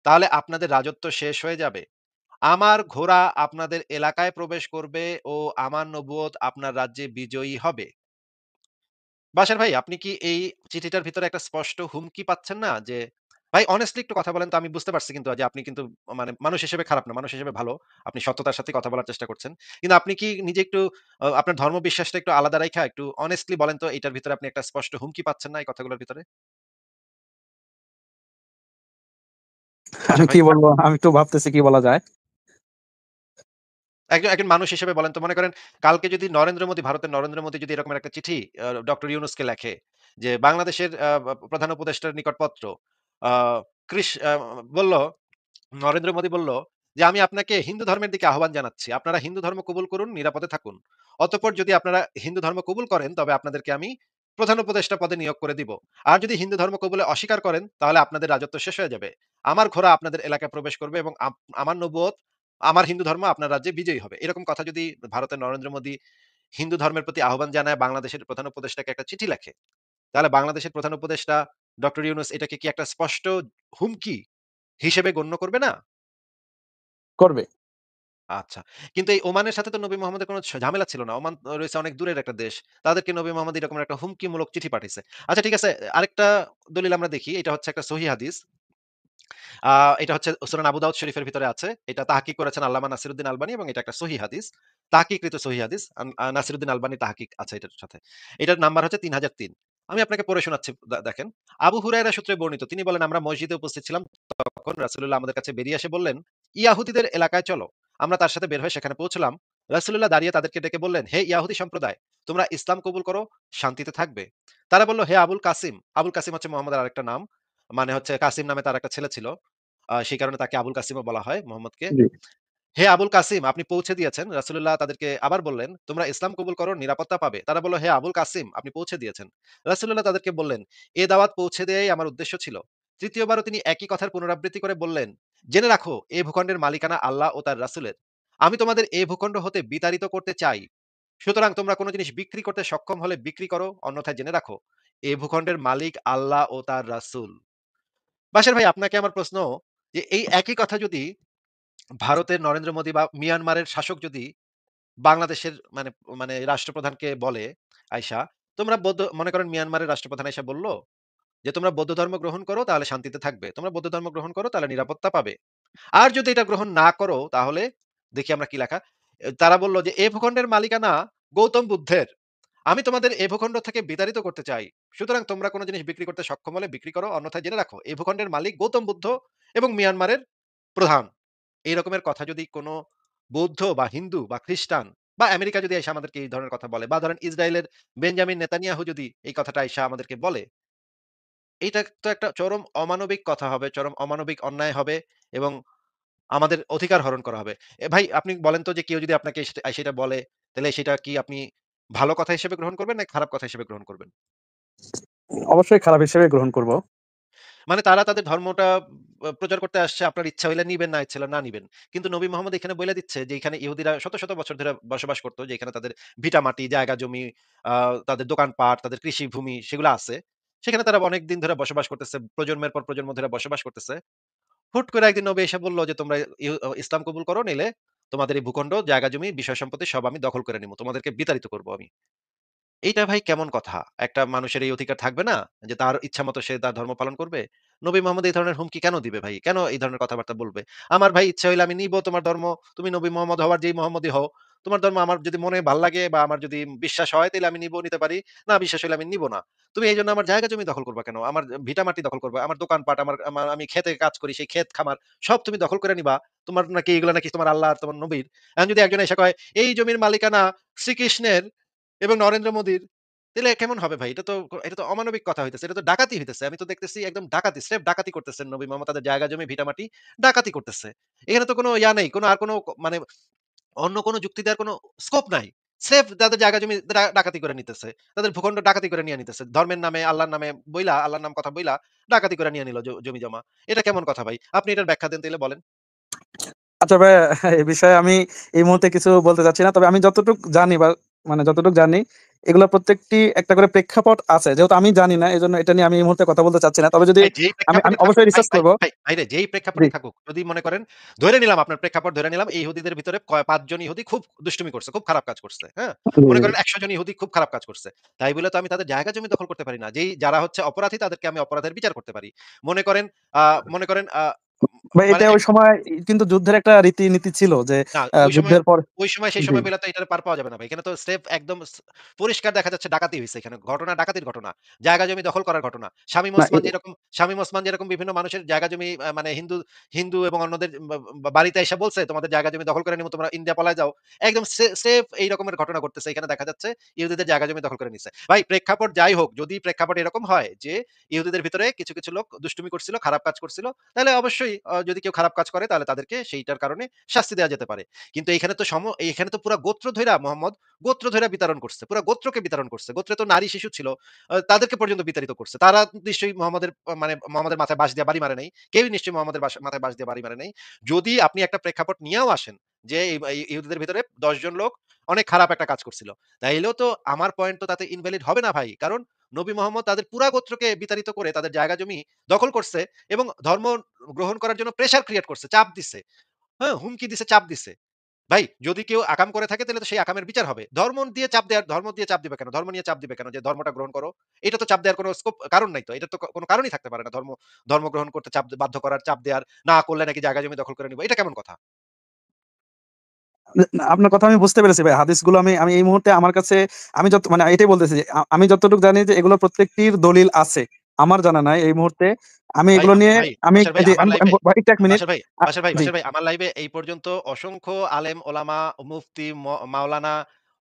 তাহলে আপনাদের রাজত্ব শেষ হয়ে যাবে। আমার ঘোড়া আপনাদের এলাকায় প্রবেশ করবে ও আমার নবুয়ত আপনার রাজ্যে বিজয়ী হবে। বাশার ভাই, আপনি কি এই চিঠিটার ভিতরে একটা স্পষ্ট হুমকি পাচ্ছেন না? যে ভাই honestly একটু কথা বলেন তো, আমি বুঝতে পারছি কিন্তু যে আপনি কিন্তু মানে মানুষ হিসেবে খারাপ না, মানুষ হিসেবে ভালো। আপনি সততার সাথে কথা বলার চেষ্টা করছেন। কিন্তু আপনি কি নিজে একটু আপনার ধর্ম বিশ্বাসটা একটু আলাদা রাইখা একটু honestly বলেন তো এটার ভিতরে আপনি একটা স্পষ্ট হুমকি পাচ্ছেন না এই কথাগুলোর ভিতরে? আমি বাশার ভাই? কি বলব? আমি একটু ভাবতেছি কি বলা যায়। একজন মানুষ হিসেবে বলেন তো, মনে করেন কালকে যদি ভারতের নরেন্দ্র মোদি যদি এরকমের একটা চিঠি ডক্টর ইউনূসকে লেখে যে বাংলাদেশের প্রধান উপদেষ্টার নিকট পত্র। আ কৃষ আ বলল নরেন্দ্র মোদী বলল যে, "আমি আপনাকে হিন্দু ধর্মের দিকে আহ্বান জানাচ্ছি। আপনারা হিন্দু ধর্ম কবুল করুন, নিরাপদে থাকুন। অতঃপর যদি আপনারা হিন্দু ধর্ম কবুল করেন, তবে আপনাদেরকে আমি প্রধান উপদেষ্টা পদে নিয়োগ করে দিব। আর যদি হিন্দু ধর্ম কবুলে অস্বীকার করেন, তাহলে আপনাদের রাজত্ব শেষ হয়ে যাবে। আমার ঘোড়া আপনাদের এলাকায় প্রবেশ করবে এবং আমার নবুয়ত, আমার হিন্দু ধর্ম আপনার রাজ্যে বিজয়ী হবে।" এরকম কথা যদি ভারতের নরেন্দ্র মোদী হিন্দু ধর্মের প্রতি আহ্বান জানায় বাংলাদেশের প্রধান উপদেষ্টাকে একটা চিঠি লেখে, তাহলে বাংলাদেশের প্রধান উপদেষ্টা ডক্টর ইউনূস এটাকে কি একটা স্পষ্ট হুমকি হিসেবে গণ্য করবে না? করবে। আচ্ছা। কিন্তু এই ওমানের সাথে তো নবী মোহাম্মদের কোন ঝামেলা ছিল না। ওমান রয়েছে অনেক দূরের একটা দেশ। তাদেরকে নবী মোহাম্মদ এরকম একটা হুমকিমূলক চিঠি পাঠাইছে। আচ্ছা ঠিক আছে, আরেকটা দলিল আমরা দেখি। এটা হচ্ছে একটা সহিহ হাদিস। আ এটা হচ্ছে সুনান আবু দাউদ শরীফের ভিতরে আছে। এটা তাহকিক করেছেন আল্লামা নাসিরুদ্দিন আলবানী এবং এটা একটা সহিহ হাদিস। তাহকিকৃত সহিহ হাদিস। নাসিরুদ্দিন আলবানী তাহকিক আছে এটার সাথে। এটার নাম্বার হচ্ছে ৩০০৩। আমি আপনাকে পড়ে শোনাচ্ছি দেখেন। আবু হুরায়রা সূত্রে বর্ণিত। তিনি বলেন, আমরা মসজিদে উপস্থিত ছিলাম। তখন রাসূলুল্লাহ আমাদের কাছে বেরিয়ে এসে বললেন, "ইয়াহুদীদের এলাকায় চলো।" আমরা তার সাথে বের হয়ে সেখানে পৌঁছলাম। রাসূলুল্লাহ দাঁড়িয়ে তাদেরকে ডেকে বললেন, "হে ইয়াহুদী সম্প্রদায়, তোমরা ইসলাম কবুল করো, শান্তিতে থাকবে।" তারা বলল, "হে আবুল কাসিম।" আবুল কাসিম হচ্ছে মুহাম্মদের আরেকটা নাম। মানে হচ্ছে কাসিম নামে তার একটা ছেলে ছিল। সেই কারণে তাকে আবুল কাসিমও বলা হয় মোহাম্মদকে। জি। হে আবুল কাসিম, আপনি পৌঁছে দিয়েছেন। রাসূলুল্লাহ তাদেরকে আবার বললেন, তোমরা ইসলাম কবুল করো, নিরাপত্তা পাবে। তারা বলল, হে আবুল কাসিম, আপনি পৌঁছে দিয়েছেন। রাসূলুল্লাহ তাদেরকে বললেন, এ দাওয়াত পৌঁছে দেয়াই আমার উদ্দেশ্য ছিল। তৃতীয়বারও তিনি একই কথার পুনরাবৃত্তি করে বললেন, জেনে রাখো এ ভূখণ্ডের মালিকানা আল্লাহ ও তার রাসূলের। আমি তোমাদের এ ভূখণ্ড হতে বিতাড়িত করতে চাই। সুতরাং তোমরা কোন জিনিস বিক্রি করতে সক্ষম হলে বিক্রি করো, অন্যথায় জেনে রাখো এ ভূখণ্ডের মালিক আল্লাহ ও তার রাসূল। বাশার ভাই, আপনাকে আমার প্রশ্ন, যে এই একই কথা যদি ভারতের নরেন্দ্র মোদী বা মিয়ানমারের শাসক যদি বাংলাদেশের মানে মানে রাষ্ট্রপ্রধানকে বলে আইসা, তোমরা বৌদ্ধ মনে করেন মিয়ানমারের রাষ্ট্রপ্রধান আইসা বলল যে তোমরা বৌদ্ধ ধর্ম গ্রহণ করো তাহলে শান্তিতে থাকবে। তোমরা বৌদ্ধ ধর্ম গ্রহণ করো তাহলে নিরাপত্তা পাবে। আর যদি এটা গ্রহণ না করো তাহলে দেখি আমরা কি লেখা। তারা বলল যে এ ভূখণ্ডের মালিকানা গৌতম বুদ্ধের। আমি তোমাদের এ ভূখণ্ড থেকে বিতাড়িত করতে চাই। সুতরাং তোমরা কোন জিনিস বিক্রি করতে সক্ষম হলে বিক্রি করো, অন্যথায় জেনে রাখো এই ভূখণ্ডের মালিক গৌতম বুদ্ধ এবং মিয়ানমারের প্রধান। এই রকমের কথা যদি কোনো বৌদ্ধ বা হিন্দু বা খ্রিস্টান বা আমেরিকা যদি এসে আমাদেরকে এই ধরনের কথা বলে, বা ধরেন ইসরায়েলের বেঞ্জামিন নেতানিয়াহু যদি এই কথাটা আইসা আমাদেরকে বলে, এইটা তো একটা চরম অমানবিক কথা হবে, চরম অমানবিক অন্যায় হবে এবং আমাদের অধিকার হরণ করা হবে। ভাই আপনি বলেন তো, যে কেউ যদি আপনাকে সেটা বলে, তাহলে সেটা কি আপনি ভালো কথা হিসেবে গ্রহণ করবেন না খারাপ কথা হিসেবে গ্রহণ করবেন? অবশ্যই খারাপ হিসেবে গ্রহণ করব। মানে তারা তাদের ধর্মটা প্রচার করতে আসছে, আপনার ইচ্ছা হইলে নিবেন, না ইচ্ছা হলে না নিবেন। কিন্তু নবী মোহাম্মদ এখানে বইলা দিচ্ছে যে এখানে ইহুদিরা শত, শত বছর ধরে বসবাস করত। যে এখানে তাদের ভিটামাটি, জায়গা জমি, আ তাদের দোকানপাট, তাদের কৃষিভূমি সেগুলো আছে। সেখানে তারা অনেকদিন ধরে বসবাস করতেছে। প্রজন্মের পর প্রজন্ম ধরে বসবাস করতেছে। হুট করে একদিন নবী এসে বলল যে তোমরা ইসলাম কবুল করো, নইলে তোমাদের এই ভূখণ্ড, জায়গা জমি, বিষয় সম্পত্তি সব আমি দখল করে নিব। তোমাদেরকে বিতাড়িত করব আমি। এইটা ভাই কেমন কথা? একটা মানুষের এই অধিকার থাকবে না? যে তার ইচ্ছামত সে তার ধর্ম পালন করবে? নবী মোহাম্মদ এই ধরনের হুমকি কেন দিবে ভাই? কেন এই ধরনের কথাবার্তা বলবে? আমার ভাই ইচ্ছা হইলে আমি নিবো তোমার ধর্ম। তুমি নবী মোহাম্মদ হওয়ার যেই মোহাম্মদই হও। তোমার ধর্ম আমার যদি মনে ভাল লাগে বা আমার যদি বিশ্বাস হয় তাইলে আমি নিবো, নিতে পারি। না বিশ্বাস হইলে আমি নিবো না। তুমি এইজন্য আমার জায়গা জমি দখল করবা কেন? আমার ভিটামাটি দখল করবা। আমার দোকানপাট, আমি খেতে কাজ করি, সেই ক্ষেত খামার সব তুমি দখল করে নিবা। তোমার নাকি এগুলা নাকি তোমার আল্লাহ আর তোমার নবীর। এখন যদি একজন এসে কয় এই জমির মালিকানা শ্রীকৃষ্ণের এবং নরেন্দ্র মোদির, তাইলে কেমন হবে ভাই? এটা তো অমানবিক কথা হইতেছে। এটা তো ডাকাতি হইতেছে। আমি তো দেখতেছি একদম ডাকাতি, স্রেফ ডাকাতি করতেছেন নবী মোহাম্মদ, তাদের জায়গা জমি ভিটামাটি ডাকাতি করতেছে। এখানে তো কোনো ইয়া নেই। কোনো আর কোনো মানে অন্য কোনো যুক্তি দেওয়ার কোনো স্কোপ নাই। স্রেফ তাদের জায়গা জমি ডাকাতি করে নিতেছে। তাদের ভূখণ্ড ডাকাতি করে নিয়ে নিতেছে। ধর্মের নামে, আল্লাহর নামে বইলা, আল্লাহর নাম কথা বইলা ডাকাতি করে নিয়ে নিল জমি জমা। এটা কেমন কথা ভাই? আপনি এটার ব্যাখ্যা দেন তাইলে বলেন। আচ্ছা ভাই, এ বিষয়ে আমি এই মুহূর্তে কিছু বলতে চাচ্ছি না। তবে আমি যতটুক জানি বা মানে যতটুক জানি, এগুলোর প্রত্যেকটি একটা করে প্রেক্ষাপট আছে। যেহেতু আমি জানি না, এজন্য এটা নিয়ে আমি এই মুহূর্তে কথা বলতে চাচ্ছি না। তবে যদি ভাই যেই আমি আমি প্রেক্ষাপটই থাকুক, অবশ্যই ভাই, রিসার্চ ভাই, করব। ভাই, ভাইরে যেই জি, প্রেক্ষাপটই থাকুক, যদি মনে করেন ধরে নিলাম আপনার প্রেক্ষাপট ধরে নিলাম, এই ইহুদিদের ভিতরে ৫ জন ইহুদি খুব দুষ্টুমি করছে, খুব খারাপ কাজ করছে। হ্যাঁ? জি, মনে জি। করেন ১০০ জন ইহুদি খুব খারাপ কাজ করছে। তাই বলে তো আমি তাদের জায়গা জমি দখল করতে পারি না। যারা হচ্ছে অপরাধী তাদেরকে আমি অপরাধের বিচার করতে পারি। মনে করেন আ মনে করেন ভাই মানে এটা ওই সময় কিন্তু যুদ্ধের একটা রীতিনীতি ছিল যে না, যুদ্ধের পর। ওই সময় সেই জি। সময় পেলে তো এটার পার পাওয়া যাবে না ভাই। এখানে তো স্রেফ একদম পরিষ্কার দেখা যাচ্ছে ডাকাতি হইছে এখানে। ঘটনা ডাকাতির ঘটনা। জায়গা জমি দখল করার ঘটনা। না শামীম ওসমান যেরকম বিভিন্ন মানুষের জায়গা জমি মানে হিন্দু হিন্দু এবং অন্যদের বাড়িতে এসে বলছে, "তোমাদের জায়গা জমি দখল করে নিব, তোমরা ইন্ডিয়া পলায় যাও।" একদম স্রেফ এই রকমের ঘটনা ঘটতেছে। এখানে দেখা যাচ্ছে ইহুদিদের জায়গা জমি দখল করে নিছে। ভাই প্রেক্ষাপট যাই হোক, যদি প্রেক্ষাপট এরকম হয় যে ইহুদিদের ভিতরে কিছু, কিছু লোক দুষ্টুমি করছিল, খারাপ কাজ করছিল, তাহলে অবশ্যই যদি কেউ খারাপ কাজ করে তাহলে তাদেরকে সেইটার কারণে শাস্তি দেয়া যেতে পারে। কিন্তু এইখানে তো পুরা গোত্র ধইরা মোহাম্মদ গোত্র ধইরা বিতাড়ন করছে। পুরা গোত্রকে বিতাড়ন করছে। গোত্রে তো নারী শিশু ছিল। তাদেরকে পর্যন্ত বিতাড়িত করছে। তারা নিশ্চয়ই মোহাম্মদের মাথায় বাঁশ দিয়ে বাড়ি মারে নাই। কেউই নিশ্চয়ই মোহাম্মদের মাথায় বাঁশ দিয়ে বাড়ি মারে নাই। যদি আপনি একটা প্রেক্ষাপট নিয়েও আসেন যে এই ইহুদিদের ভিতরে ১০ জন লোক অনেক খারাপ একটা কাজ করছিল। তাইলেও তো আমার পয়েন্ট তো তাতে ইনভ্যালিড হবে না ভাই। কারণ নবী মোহাম্মদ তাদের পুরা গোত্রকে বিতাড়িত করে তাদের জায়গা জমি দখল করছে এবং ধর্ম গ্রহণ করার জন্য প্রেশার ক্রিয়েট করছে, চাপ দিছে। হ্যাঁ? হুমকি দিছে, চাপ দিছে। ভাই যদি কেউ আকাম করে থাকে তাহলে তো সেই আকামের বিচার হবে। ধর্ম দিয়ে চাপ দিবে কেন? ধর্ম নিয়ে চাপ দিবে কেন? যে ধর্মটা গ্রহণ করো। এটা তো চাপ দেওয়ার কোনো কারণ নাই তো। এটা তো কোনো কারণই থাকতে পারে না। ধর্ম গ্রহণ করতে বাধ্য করার, চাপ দেওয়ার, না করলে নাকি জায়গা জমি দখল করে নিব। এটা কেমন কথা? না, আপনার কথা আমি বুঝতে পেরেছি ভাই। হাদিসগুলো আমি আমি এই মুহূর্তে আমার কাছে আমি মানে এটাই বলতেছি যে আমি যতটুকু জানি যে এগুলোর প্রত্যেকটির দলিল আছে। আমার জানা নাই এই মুহূর্তে। আমি ভাই এগুলো নিয়ে আমি বাশার ভাই এই যে আমার আমি আমি লাইভে ভাই একটু ১ মিনিট। আ জি। বাশার ভাই আমার লাইভে এই পর্যন্ত অসংখ্য আলেম ওলামা, মুফতি, মাওলানা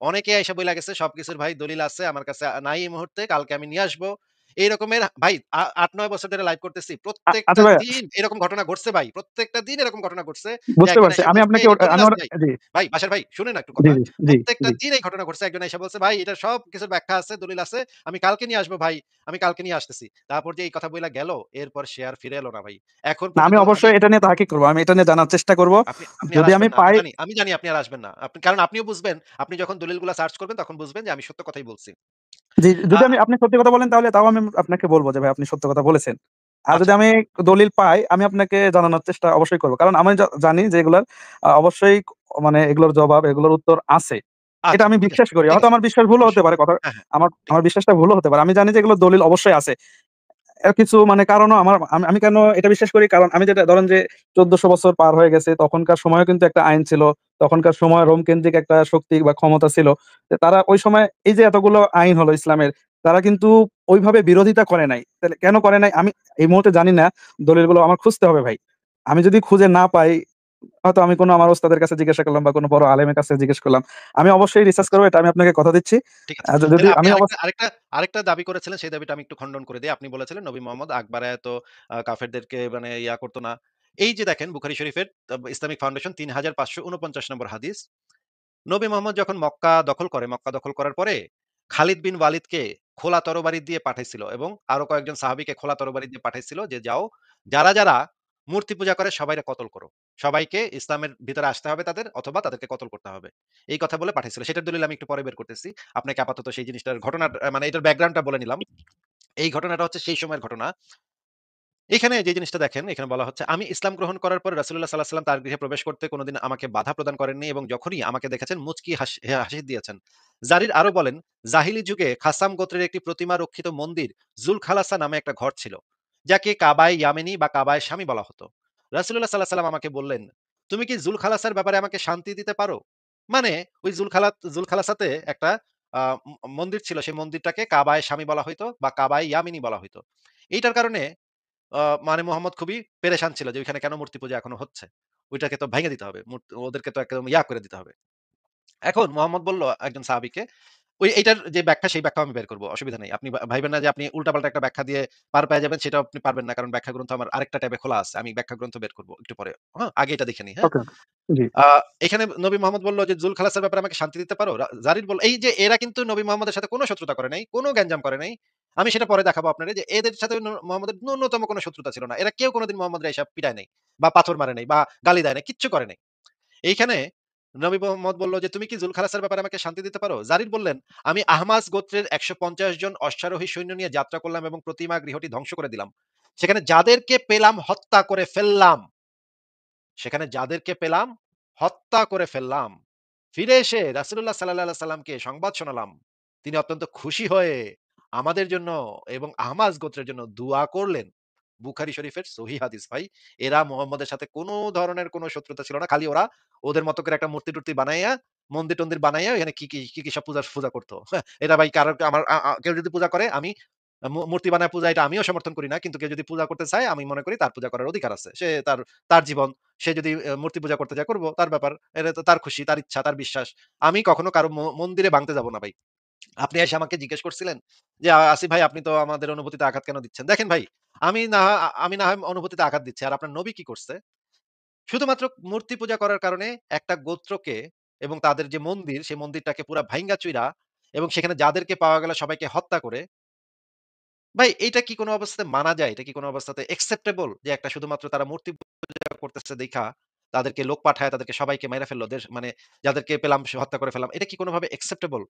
অনেকে আইসা বইলা গেছে সবকিছুর ভাই দলিল আছে। আমার কাছে নাই এই মুহূর্তে। কালকে আমি নিয়ে আসবো। এই রকমের ভাই ৮-৯ বছর ধরে লাইভ করতেছি। আচ্ছা প্রত্যেকটা ভাই, দিন এরকম ঘটনা ঘটছে ভাই। প্রত্যেকটা দিন এরকম ঘটনা ঘটছে যে বুঝতে একজন পারছি। আইসা আমি বলছে, আপনাকে "এটার দলিল আমি আছে ওর ভাই।" জি, ভাই বাশার ভাই শুনেন না একটু জি, কথা। জি, জি, প্রত্যেকটা জি। দিন এই ঘটনা ঘটছে। একজন আইসা বলছে, "ভাই এটার সব কিছুর ব্যাখ্যা আছে, দলিল আছে। আমি কালকে নিয়ে আসবো ভাই। আমি কালকে নিয়ে আসতেছি।" তারপর যে এই কথা বইলা গেল, এরপর সে আর ফিরে এলো না ভাই। এখন না, আমি পর্যন্ত আমি অবশ্যই এটা নিয়ে তাহকিক করব। আমি এটা নিয়ে জানার চেষ্টা করব। আপনি আর যদি আমি আসবেন না। পাই আমি জানি আপনি আর আসবেন না। কারণ আপনিও বুঝবেন, আপনি যখন দলিলগুলা সার্চ করবেন তখন বুঝবেন যে আমি সত্য কথাই বলছি। জি, আ যদি আপনি সত্যি কথা বলেন তাহলে তাও আমি আপনাকে বলব যে ভাই আপনি সত্য কথা বলেছেন। আর যদি আচ্ছা, আমি দলিল পাই আমি আপনাকে জানানোর চেষ্টা অবশ্যই করব। কারণ আমি জানি যে এগুলার অবশ্যই মানে এগুলোর জবাব, এগুলোর উত্তর আছে। এটা আচ্ছা আমি ঠিক আছে, বিশ্বাস করি। ঠিক হয়তো আছে। আমার বিশ্বাস ভুলও হতে অবশ্যই। পারে কথা হ্যাঁ, হ্যাঁ। আমার ঠিক আমার আছে। বিশ্বাসটা ভুলও হতে পারে। আমি জানি যে এগুলোর দলিল অবশ্যই আছে। এর কিছু মানে কারণও আমার আমি কেন এটা বিশ্বাস করি? কারণ আমি যেটা ধরেন যে ১৪০০ বছর পার হয়ে গেছে, তখনকার সময়েও কিন্তু একটা আইন ছিল। তখনকার সময় রোম কেন্দ্রিক একটা শক্তি বা ক্ষমতা ছিল। যে তারা ওই সময় এই যে এতগুলো আইন হলো ইসলামের, তারা কিন্তু ওইভাবে বিরোধিতা করে নাই। তাহলে কেন করে নাই? আমি এই মুহূর্তে জানি না। দলিলগুলো আমার খুঁজতে হবে ভাই। আমি যদি খুঁজে না পাই, হয়তো আমি কোনো আমার ওস্তাদের কাছে জিজ্ঞাসা করলাম বা কোনো বড় আলেমের কাছে জিজ্ঞেস করলাম। আমি অবশ্যই রিসার্চ আচ্ছা। করব। এটা আমি আপনাকে কথা দিচ্ছি। ঠিক আছে। যদি তাহলে আপনি আমি আরেকটা দাবি করেছিলেন, সেই দাবিটা আমি একটু খণ্ডন করে দেই। আপনি বলেছিলেন নবী মোহাম্মদ আকবর এত কাফেরদেরকে মানে করত না। এই যে দেখেন বুখারী শরীফের ইসলামিক ফাউন্ডেশন ৩৫৪৯ নম্বর হাদিস। নবী মোহাম্মদ যখন মক্কা দখল করার পরে খালিদ বিন ওয়ালিদকে খোলা তরবারি দিয়ে পাঠাইছিল এবং আরো কয়েকজন সাহাবীকে খোলা তরবারি দিয়ে পাঠাইছিল যে যাও যারা মূর্তি পূজা করে সবাইরে কতল করো। সবাইকে ইসলামের ভিতরে আসতে হবে তাদের অথবা তাদেরকে কতল করতে হবে। এই কথা বলে পাঠাইছিল। সেটার দলিল আমি একটু পরে বের করতেছি। আপনাকে আপাতত সেই জিনিসটার মানে এটার ব্যাকগ্রাউন্ডটা বলে নিলাম। এই ঘটনাটা হচ্ছে সেই সময়ের ঘটনা। এখানে যে জিনিসটা দেখেন, এখানে বলা হচ্ছে, "আমি ইসলাম গ্রহণ করার পর রাসূলুল্লাহ সাল্লাল্লাহু আলাইহি ওয়াসাল্লাম তার গৃহে প্রবেশ করতে কোনদিন আমাকে বাধা প্রদান করেননি এবং যখনই আমাকে দেখেছেন মুচকি হাসি দিয়েছেন।" জারির আরো বলেন, "জাহিলি যুগে খাসাম গোত্রের একটি প্রতিমা রক্ষিত মন্দির জুলখালাসা নামে একটা ঘর ছিল, যাকে কাবায় ইয়ামেনি বা কাবায় শামী বলা হতো। রাসূলুল্লাহ সাল্লাল্লাহু আলাইহি ওয়াসাল্লাম আমাকে বললেন, 'তুমি কি জুলখালাসার ব্যাপারে আমাকে শান্তি দিতে পারো?' মানে ওই জুলখালাসাতে একটা আ ম মন্দির ছিল। সেই মন্দিরটাকে কাবায় শামী বলা হইতো বা কাবায় ইয়ামিনী বলা হইতো। এইটার কারণে আ মানে মোহাম্মদ খুবই পেরেশান ছিল যে ওইখানে কেন মূর্তি পূজা এখনো হচ্ছে? ওইটাকে তো ভেঙে দিতে হবে। ওদেরকে তো একদম করে দিতে হবে। এখন মোহাম্মদ বলল একজন সাহাবীকে, এইটার যে ব্যাখ্যা সেই ব্যাখ্যা আমি বের করব। অসুবিধা নাই। আপনি ভাইবেন না যে আপনি উল্টাপাল্টা একটা ব্যাখ্যা দিয়ে পার পেয়ে যাবেন সেটাও আপনি পারবেন না। কারণ ব্যাখ্যা গ্রন্থ আমার আরেকটা ট্যাবে খোলা আছে। আমি ব্যাখ্যা গ্রন্থ বের করব একটু পরে। হ্যাঁ? আগে এটা দেখে নিই, হ্যাঁ? ওকে, ওকে। জি। আ এখানে নবী মোহাম্মদ বলল যে, "জুলখালাসের ব্যাপারে আমাকে শান্তি দিতে পারো?" জারির বলল এই যে এরা কিন্তু নবী মোহাম্মদের সাথে কোন শত্রুতা করে নাই, কোন গ্যাঞ্জাম করে নাই। আমি সেটা পরে দেখাবো আপনারে যে এদের সাথে মোহাম্মদের ন্যূনতম কোন শত্রুতা ছিল না। এরা কেউ কোনদিন মোহাম্মদরে এসে পিটায় নাই বা পাথর মারে নাই বা গালি দেয় নাই, কিচ্ছু করে নাই। এইখানে নবী মোহাম্মদ বলল যে, "তুমি কি জুলখালাসের ব্যাপারে আমাকে শান্তি দিতে পারো?" জারির বললেন, "আমি আহমাস গোত্রের ১৫০ জন অশ্বারোহী সৈন্য নিয়ে যাত্রা করলাম এবং প্রতিমা গৃহটি ধ্বংস করে দিলাম। সেখানে যাদেরকে পেলাম হত্যা করে ফেললাম।" সেখানে যাদেরকে পেলাম হত্যা করে ফেললাম। ফিরে এসে রাসূলুল্লাহ সাল্লাল্লাহু আলাইহি সাল্লামকে সংবাদ শোনালাম। তিনি অত্যন্ত খুশি হয়ে আমাদের জন্য এবং আহমাস গোত্রের জন্য দুআ করলেন। বুখারী শরীফের সহিহ হাদিস ভাই। এরা মুহাম্মদের সাথে কোন ধরনের কোন শত্রুতা ছিল না। খালি ওরা ওদের মতো করে একটা মূর্তি-টূর্তি বানাইয়া, মন্দির-টন্দির বানাইয়া এখানে কি সব পূজা করত। এটা ভাই কারো আমার কেউ যদি পূজা করে আমি মূর্তি বানায় পূজা এটা আমিও সমর্থন করি না। কিন্তু কেউ যদি পূজা করতে চায় আমি মনে করি তার পূজা করার অধিকার আছে। সে তার জীবন। সে যদি মূর্তি পূজা করতে চায় করব, তার ব্যাপার। এটা তো তার খুশি, তার ইচ্ছা, তার বিশ্বাস। আমি কখনো কারো মন্দিরে ভাঙতে যাব না ভাই। আপনি এসে আমাকে জিজ্ঞেস করছিলেন যে, আসিফ ভাই আপনি তো আমাদের অনুভূতিতে আঘাত কেন দিচ্ছেন?" দেখেন ভাই, আমি না হয় অনুভূতিতে আঘাত দিচ্ছি। আর আপনার নবী কি করছে? শুধুমাত্র মূর্তি পূজা করার কারণে একটা গোত্রকে এবং তাদের যে মন্দির, সেই মন্দিরটাকে পুরা ভাইঙ্গা চুইরা এবং সেখানে যাদেরকে পাওয়া গেল সবাইকে হত্যা করে ভাই এইটা কি কোন অবস্থাতে মানা যায়? এটা কি কোন অবস্থাতে acceptable? যে একটা শুধুমাত্র তারা মূর্তি পূজা করতেছে দেইখা, তাদেরকে লোক পাঠায় তাদেরকে সবাইকে মাইরা ফেললো। মানে যাদেরকে পেলাম হত্যা করে ফেললাম। এটা কি কোনভাবে acceptable?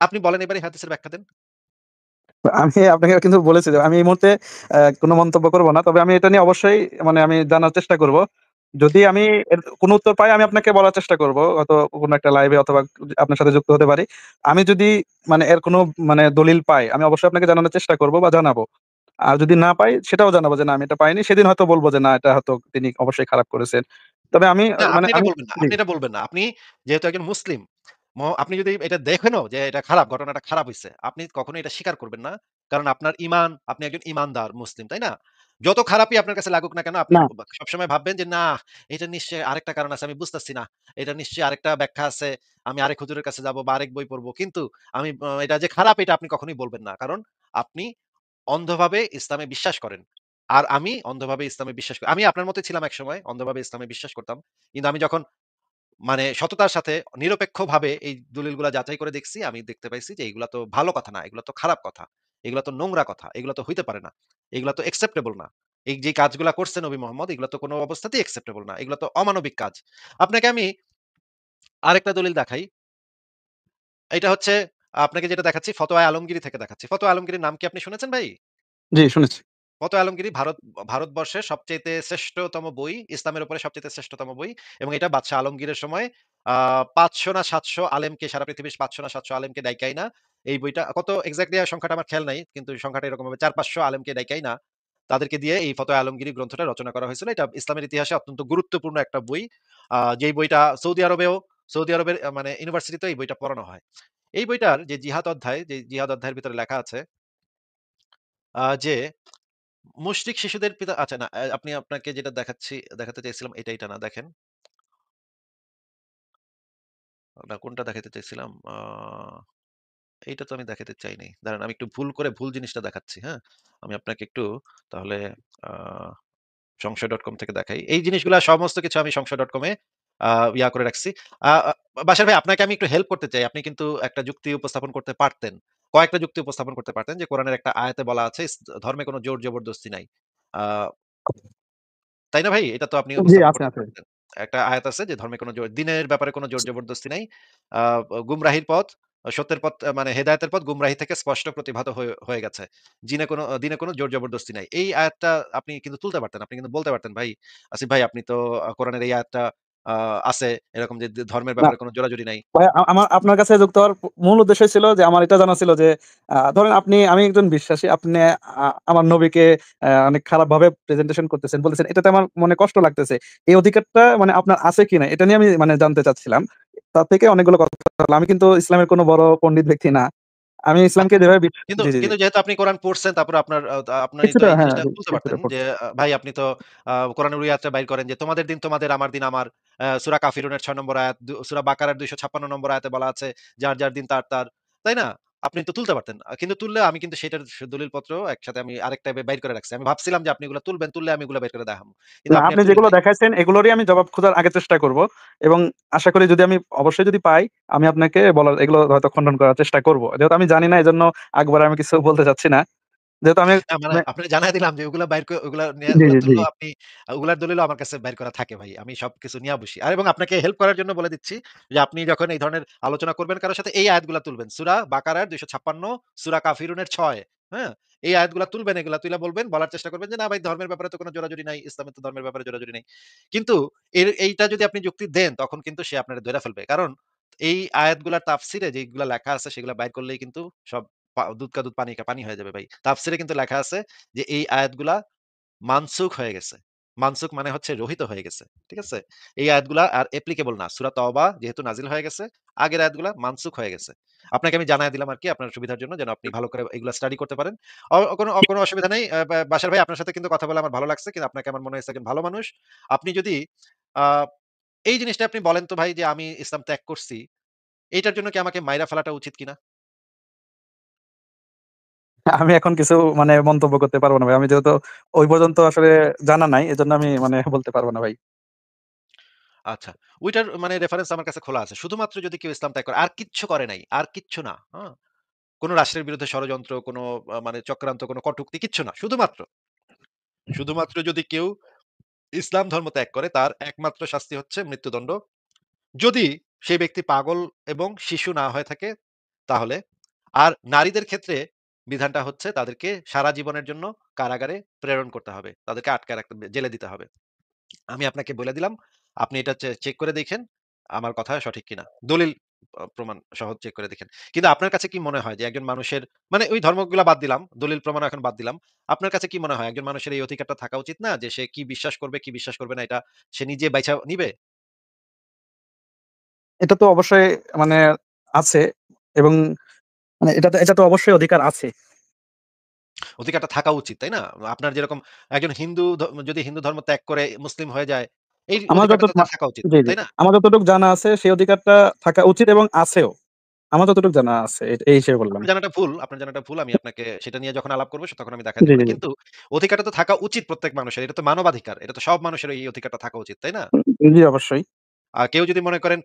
আপনি বলেন এবার এই হাদিসের ব্যাখ্যা দেন। আমি আপনাকে কিন্তু বলেছি যে আমি এই মুহূর্তে কোন মন্তব্য করব না। তবে আমি এটা নিয়ে অবশ্যই মানে আমি জানার চেষ্টা করব। যদি আমি এর কোনো উত্তর পাই আমি আপনাকে বলার চেষ্টা করব। হয়তো কোনো একটা লাইভে অথবা আপনার সাথে যুক্ত হতে পারি। আমি যদি মানে এর কোনো মানে দলিল পাই, আমি অবশ্যই আপনাকে জানানোর চেষ্টা করব বা জানাবো। আর যদি না পাই সেটাও জানাবো যে, না আমি এটা পাইনি। সেদিন হয়তো বলব যে, না এটা হয়তো তিনি অবশ্যই খারাপ করেছেন। তবে আমি না, মানে আপনি এটা আমি বলবেন না। জি, আপনি এটা বলবেন না। আপনি যেহেতু একজন মুসলিম, আপনি যদি এটা দেখেনও যে এটা খারাপ, ঘটনাটা খারাপ হইছে, আপনি কখনোই এটা স্বীকার করবেন না। কারণ আপনার ঈমান, আপনি একজন ঈমানদার মুসলিম, তাই না? যত খারাপই আপনার কাছে লাগুক না কেন, আপনি না, সবসময় ভাববেন যে, "না, এটা নিশ্চয়ই আরেকটা কারণ আছে, আমি বুঝতেছি না। এটা নিশ্চয়ই আরেকটা ব্যাখ্যা আছে। আমি আরেক হুজুরের কাছে যাবো বা আরেক বই পড়বো।" কিন্তু আমি এটা যে খারাপ এটা আপনি কখনোই বলবেন না। কারণ আপনি অন্ধভাবে ইসলামে বিশ্বাস করেন। আর আমি অন্ধভাবে ইসলামে বিশ্বাস করি। আমি আপনার মতই ছিলাম একসময়। অন্ধভাবে ইসলামে বিশ্বাস করতাম। কিন্তু আমি যখন মানে সততার সাথে নিরপেক্ষভাবে এই দলিলগুলা যাচাই করে দেখছি, আমি দেখতে পাইছি যে এগুলা তো ভালো কথা না। এগুলা তো খারাপ কথা। এগুলা তো নোংরা কথা। এগুলা তো হইতে পারে না। এগুলা তো অ্যাকসেপ্টেবল না। এই যে কাজগুলা করছে নবী মোহাম্মদ এগুলা তো কোন অবস্থাতেই অ্যাকসেপ্টেবল না। এগুলা তো অমানবিক কাজ। আপনাকে আমি আরেকটা দলিল দেখাই। এটা হচ্ছে আপনাকে যেটা দেখাচ্ছি ফতোয়া আলমগীরি থেকে দেখাচ্ছি। ফতোয়া আলমগীরির নাম কি আপনি শুনেছেন ভাই? জি শুনেছি। ফতোয়া আলমগীরি ভারতবর্ষের সবচাইতে শ্রেষ্ঠতম বই, ইসলামের উপরে সবচাইতে শ্রেষ্ঠতম বই এবং এটা বাদশাহ আলমগীরের সময় ৫০০ না ৭০০ আলেমকে সারা পৃথিবীর ৫০০ না ৭০০ আলেমকে ডাইকাইনা এই বইটা কত এক্সাক্টলি সংখ্যাটা আমার খেয়াল নাই। কিন্তু সংখ্যাটা এরকম হবে ৪-৫০০ আলেমকে ডাইকাইনা তাদেরকে দিয়ে এই ফতোয়া আলমগীরি গ্রন্থটা রচনা করা হয়েছিল। এটা ইসলামের ইতিহাসে অত্যন্ত গুরুত্বপূর্ণ একটা বই। যেই বইটা সৌদি আরবের মানে ইউনিভার্সিটিতেও এই বইটা পড়ানো হয়। এই বইটার যে জিহাদ অধ্যায়, যে জিহাদ অধ্যায়ের ভিতরে লেখা আছে যে মুশরিক শিশুদের পিতা আচ্ছা না, আপনাকে যেটা দেখাতে চাইছিলাম এটা না দেখেন। না কোনটা দেখাতে চাইছিলাম? এইটা তো আমি দেখাতে চাই নাই। দাঁড়ান আমি একটু ভুল করে ভুল জিনিসটা দেখাচ্ছি, হ্যাঁ? আমি আপনাকে একটু তাহলে আ সংশয়.com থেকে দেখাই। এই জিনিসগুলা সমস্ত কিছু আমি সংশয়.com এ আ ইয়া করে রাখছি। আ আ বাশার ভাই আপনাকে আমি একটু হেল্প করতে চাই। আপনি কিন্তু একটা যুক্তি উপস্থাপন করতে পারতেন। কয়েকটা যুক্তি উপস্থাপন করতে পারতেন যে কোরআনের একটা আয়াতে বলা আছে ধর্মে কোনো জোর জবরদস্তি নাই। আ তাই না ভাই? এটা তো আপনি জি, উপস্থাপন আছে, করতে আছে। পারতেন। একটা আয়াত আছে যে ধর্মে কোনো দিনের ব্যাপারে কোনো জোর জবরদস্তি নাই। আ গুমরাহির পথ, সত্যের পথ মানে হেদায়েতের পথ গুমরাহি থেকে স্পষ্ট প্রতিভাত হয়ে গেছে। দিনে কোনো জোর জবরদস্তি নাই। এই আয়াতটা আপনি কিন্তু তুলতে পারতেন। আপনি কিন্তু বলতে পারতেন, ভাই আসিফ ভাই আপনি তো কোরআনের এই আয়াতটা আ আছে এরকম যে ধর্মের না ব্যাপারে কোনো জোরাজুরি নাই। ভাই আমার আপনার কাছে যুক্ত হওয়ার মূল উদ্দেশ্যই ছিল যে আমার এটা জানা ছিল যে ধরেন আমি একজন বিশ্বাসী। আপনি আমার নবীকে অনেক খারাপভাবে প্রেজেন্টেশন করতেছেন। বলতেছেন এটাতে আমার মনে কষ্ট লাগতেছে। এই অধিকারটা মানে আপনার আছে কিনা এটা নিয়ে আমি মানে জানতে চাচ্ছিলাম। তার থেকে অনেকগুলো কথা হলো। আমি কিন্তু ইসলামের কোনো বড় পণ্ডিত ব্যক্তি না। আমি ইসলামকে আচ্ছা, আচ্ছা। যেভাবে কিন্তু জি, জি, জি। কিন্তু যেহেতু আপনি কোরআন পড়ছেন তারপরে আপনারই তো কিছুটা এই হ্যাঁ, জিনিসটা জি, তুলতে কিছুটা পারতেন যে পড়ছি। ভাই আপনি তো কোরআনের ওই আয়াতটা বাইর করেন যে তোমাদের দিন তোমাদের, আমার দিন আমার। সূরা কাফিরুনের ৬ নম্বর আয়াত, সূরা বাকারার ২৫৬ নম্বর আয়াতে বলা আছে যার দিন তার। তাই না? আপনি তো তুলতে পারতেন। কিন্তু তুললে আমি কিন্তু সেটার দলিলপত্র একসাথে আমি আরেকটা বাইর করে রাখছি। আমি ভাবছিলাম যে আপনি এগুলা তুলবেন, তুললে আমি এগুলা বের করে দেখাবো। কিন্তু না আপনি আপনি আর তুলেন যেগুলো নাই। দেখাইছেন এগুলোরই আমি জবাব খোঁজার আগে চেষ্টা করব এবং আশা করি যদি আমি অবশ্যই যদি পাই আমি আপনাকে বলার এগুলো হয়তো খণ্ডন করার চেষ্টা করব। যেহেতু আমি জানি না এজন্য আকবারে আমি কিছু বলতে চাচ্ছি না। যেহেতু আমি না মানে মানে আপনারে জানায় দিলাম যে ওগুলা বাইর করে ওগুলা নিয়ে জি, ওগুলা জি, জি। তুললেও আপনি ওগুলার দলিলও আমার কাছে বাইর করা থাকে ভাই। আমি সবকিছু নিয়া বসি। আর এবং আপনাকে হেল্প করার জন্য বলে দিচ্ছি যে আপনি যখন এই ধরনের আলোচনা করবেন কারো সাথে এই আয়াতগুলা তুলবেন। সূরা বাকারার ২৫৬, সূরা কাফিরুনের ৬, হ্যাঁ? এই আয়াতগুলা তুলবেন, এগুলা তুইলা বলবেন, বলার চেষ্টা করবেন যে না ভাই ধর্মের ব্যাপারে তো কোনো জোরাজুরি নাই। ইসলামের তো ধর্মের ব্যাপারে জোরাজুরি নাই। কিন্তু এইটা যদি আপনি যুক্তি দেন তখন কিন্তু সে আপনারে ধইরা ফেলবে। কারণ এই আয়াতগুলার তাফসিরে যেগুলা লেখা আছে সেগুলা বাইর করলেই কিন্তু সব দুধ কা দুধ পানি হয়ে যাবে ভাই। তাফসিরে কিন্তু লেখা আছে যে এই আয়াতগুলা মানসুখ হয়ে গেছে। মানসুখ মানে হচ্ছে রহিত হয়ে গেছে। ঠিক আছে? এই আয়াতগুলা আর অ্যাপ্লিকেবল না। সূরা তওবা যেহেতু নাজিল হয়ে গেছে, আগের আয়াতগুলা মানসুখ হয়ে গেছে। আপনাকে আমি জানায় দিলাম আরকি আপনার সুবিধার জন্য যেন আপনি ভালো করে এগুলা স্টাডি করতে পারেন। কোনো অসুবিধা নাই। বাশার ভাই আপনার সাথে কিন্তু কথা বলে আমার ভালো লাগছে। কিন্তু আপনাকে আমার মনে হয়েছে একজন ভালো মানুষ। আপনি যদি আ এই জিনিসটা আপনি বলেন তো ভাই যে আমি ইসলাম ত্যাগ করছি। এইটার জন্য কি আমাকে মাইরা ফেলাটা উচিত কিনা? আমি এখন কিছু মানে মন্তব্য করতে পারব না ভাই। আমি যেহেতু ওই পর্যন্ত আসলে জানা নাই এজন্য আমি মানে বলতে পারব না ভাই। আচ্ছা। ওইটার মানে রেফারেন্স আমার কাছে খোলা আছে। শুধুমাত্র যদি কেউ ইসলাম ত্যাগ করে, আর কিচ্ছু করে নাই। আর কিচ্ছু না। হ্যাঁ? কোন রাষ্ট্রের বিরুদ্ধে ষড়যন্ত্র, কোন মানে চক্রান্ত, কোন কটূক্তি কিচ্ছু না। শুধুমাত্র যদি কেউ ইসলাম ধর্ম ত্যাগ করে তার একমাত্র শাস্তি হচ্ছে মৃত্যুদণ্ড। যদি সেই ব্যক্তি পাগল এবং শিশু না হয়ে থাকে তাহলে। আর নারীদের ক্ষেত্রে বিধানটা হচ্ছে তাদেরকে সারা জীবনের জন্য কারাগারে প্রেরণ করতে হবে। তাদেরকে আটকায় রাখতে জেলে দিতে হবে। আমি আপনাকে বলে দিলাম, আপনি এটা চেক করে দেখেন, আমার কথা সঠিক কিনা। দলিল প্রমাণ সহ চেক করে দেখেন। কিন্তু আপনার কাছে কি মনে হয় যে একজন মানুষের মানে ওই ধর্মগুলা বাদ দিলাম, দলিল প্রমাণ এখন বাদ দিলাম। আপনার কাছে কি মনে হয় একজন মানুষের এই অধিকারটা থাকা উচিত না? যে সে কি বিশ্বাস করবে, কি বিশ্বাস করবে না এটা সে নিজে বাইছা নিবে? এটা তো অবশ্যই মানে আছে এবং মানে এটা তো অবশ্যই অধিকার আছে। অধিকারটা থাকা উচিত, তাই না? আপনার যেরকম একজন হিন্দু যদি হিন্দু ধর্ম ত্যাগ করে মুসলিম হয়ে যায়, এই আমার অধিকারটা তো যতটুক তার থাকা উচিত, জি, জি। তাই না? আমার যতটুক জানা আছে সেই অধিকারটা থাকা উচিত এবং আছেও। আমার যতটুক জানা আছে এই হিসেবে বললাম। আপনার জানাটা ভুল। আমি আপনাকে সেটা নিয়ে যখন আলাপ করব তখন আমি দেখায় জি, দিবো। জি, জি। কিন্তু অধিকারটা তো থাকা উচিত প্রত্যেক মানুষের। এটা তো মানবাধিকার। এটা তো সব মানুষের এই অধিকারটা থাকা উচিত, তাই না? জি, অবশ্যই। আর কেউ যদি মনে করেন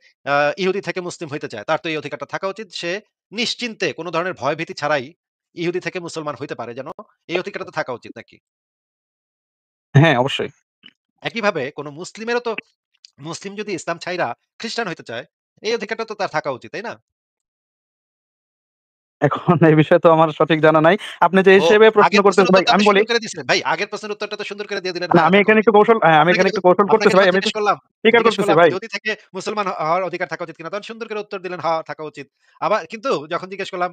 ইহুদি থেকে মুসলিম হইতে চায়, তার তো এই অধিকারটা থাকা উচিত। সে নিশ্চিন্তে কোন ধরনের ভয়-ভীতি ছাড়াই ইহুদি থেকে মুসলমান হইতে পারে যেন এই অধিকারটা তো থাকা উচিত নাকি? হ্যাঁ, অবশ্যই। একইভাবে কোন মুসলিমেরও তো মুসলিম যদি ইসলাম ছাইড়া খ্রিস্টান হইতে চায়, এই অধিকারটা তো তার থাকা উচিত, তাই না? এখন এই বিষয়ে তো আমার সঠিক জানা নাই। আপনি যে ও হিসেবে প্রশ্ন আগের প্রশ্নের করতেছেন ভাই উত্তরটা আমি আপনি বলি সুন্দর করে দিছিলেন। ভাই আগের প্রশ্নের উত্তরটা তো সুন্দর করে দিয়ে দিলেন, না হ্যাঁ, আমি থাকা এখানে উচিত। একটু কৌশল হ্যাঁ, আমি এখানে একটু কৌশল আপনাকে করতেছি ভাই। যখন আমি একটু জিজ্ঞেস করলাম স্বীকার জিজ্ঞেস করতেছি করলাম ভাই। ইহুদি থেকে মুসলমান হওয়ার অধিকার থাকা উচিত কিনা? তখন সুন্দর করে উত্তর দিলেন, হ্যাঁ, থাকা উচিত। আবার কিন্তু যখন জিজ্ঞেস করলাম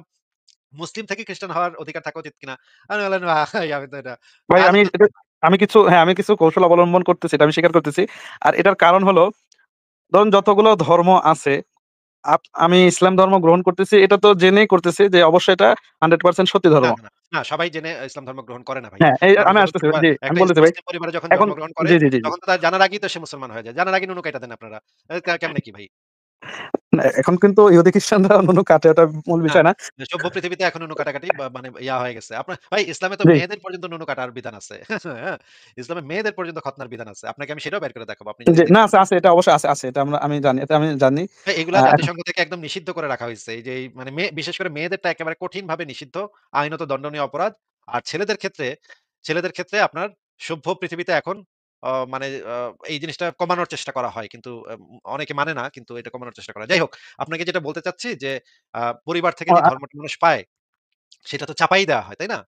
মুসলিম থেকে খ্রিস্টান হওয়ার অধিকার থাকা উচিত কিনা? আপনি বললেন, ভাই আমি তো এটা ভাই আমি রাজনীতি এটা আমি কিছু কৌশল অবলম্বন করতেছি, এটা আমি স্বীকার করতেছি। আর এটার কারণ হলো ধরুন যতগুলো ধর্ম আছে আমি ইসলাম ধর্ম গ্রহণ করতেছি এটা তো জেনেই করতেছি যে অবশ্যই এটা 100% সত্যি না, ধর্ম। না, না। না, সবাই জেনে ইসলাম ধর্ম গ্রহণ করে না ভাই। হ্যাঁ, এই মানুষ আমি যখন আসতেছি ছোট ভাই। জি, আমি একটা বলতেছি ভাই। মুসলিম পরিবারে যখন এখন জন্মগ্রহণ করে, জি, জি, জি, জি। তখন তো তার জানার আগেই তো সে মুসলমান হয়ে যায়। জানার আগে নুনু কাইটা দেন আপনারা। কেমনে কি ভাই? না, এখন কিন্তু ইহুদি খ্রিস্টানরা নুনু কাটে ওটা মূল না, বিষয় না। সভ্য পৃথিবীতে এখন নুনু কাটাকাটি মানে ইয়া হয়ে গেছে। আপনার ভাই ইসলামে তো জি। মেয়েদের পর্যন্ত নুনু কাটার বিধান আছে। হ্যাঁ? ইসলামে মেয়েদের পর্যন্ত খতনার বিধান আছে। আপনাকে আমি সেটাও বের করে দেখাবো। আপনি যদি জি, না দেখতে আছে, চান। আছে এটা অবশ্যই আছে। এটা আমি জানি। এটা আমি জানি। ভাই এগুলা এখন জাতিসংঘ থেকে একদম নিষিদ্ধ করে রাখা হইছে। এই যে মানে বিশেষ করে মেয়েদেরটা একেবারে কঠিনভাবে নিষিদ্ধ, আইনত দণ্ডনীয় অপরাধ। আর ছেলেদের ক্ষেত্রে আপনার সভ্য পৃথিবীতে এখন মানে এই জিনিসটা কমানোর চেষ্টা করা হয়। কিন্তু অনেকে মানে না কিন্তু এটা কমানোর চেষ্টা করা হয়। যাই হোক, আপনাকে যেটা বলতে চাচ্ছি যে পরিবার থেকে অ যে আ ধর্মটা মানুষ পায়, সেটা তো চাপাই দেওয়া হয়, তাই না?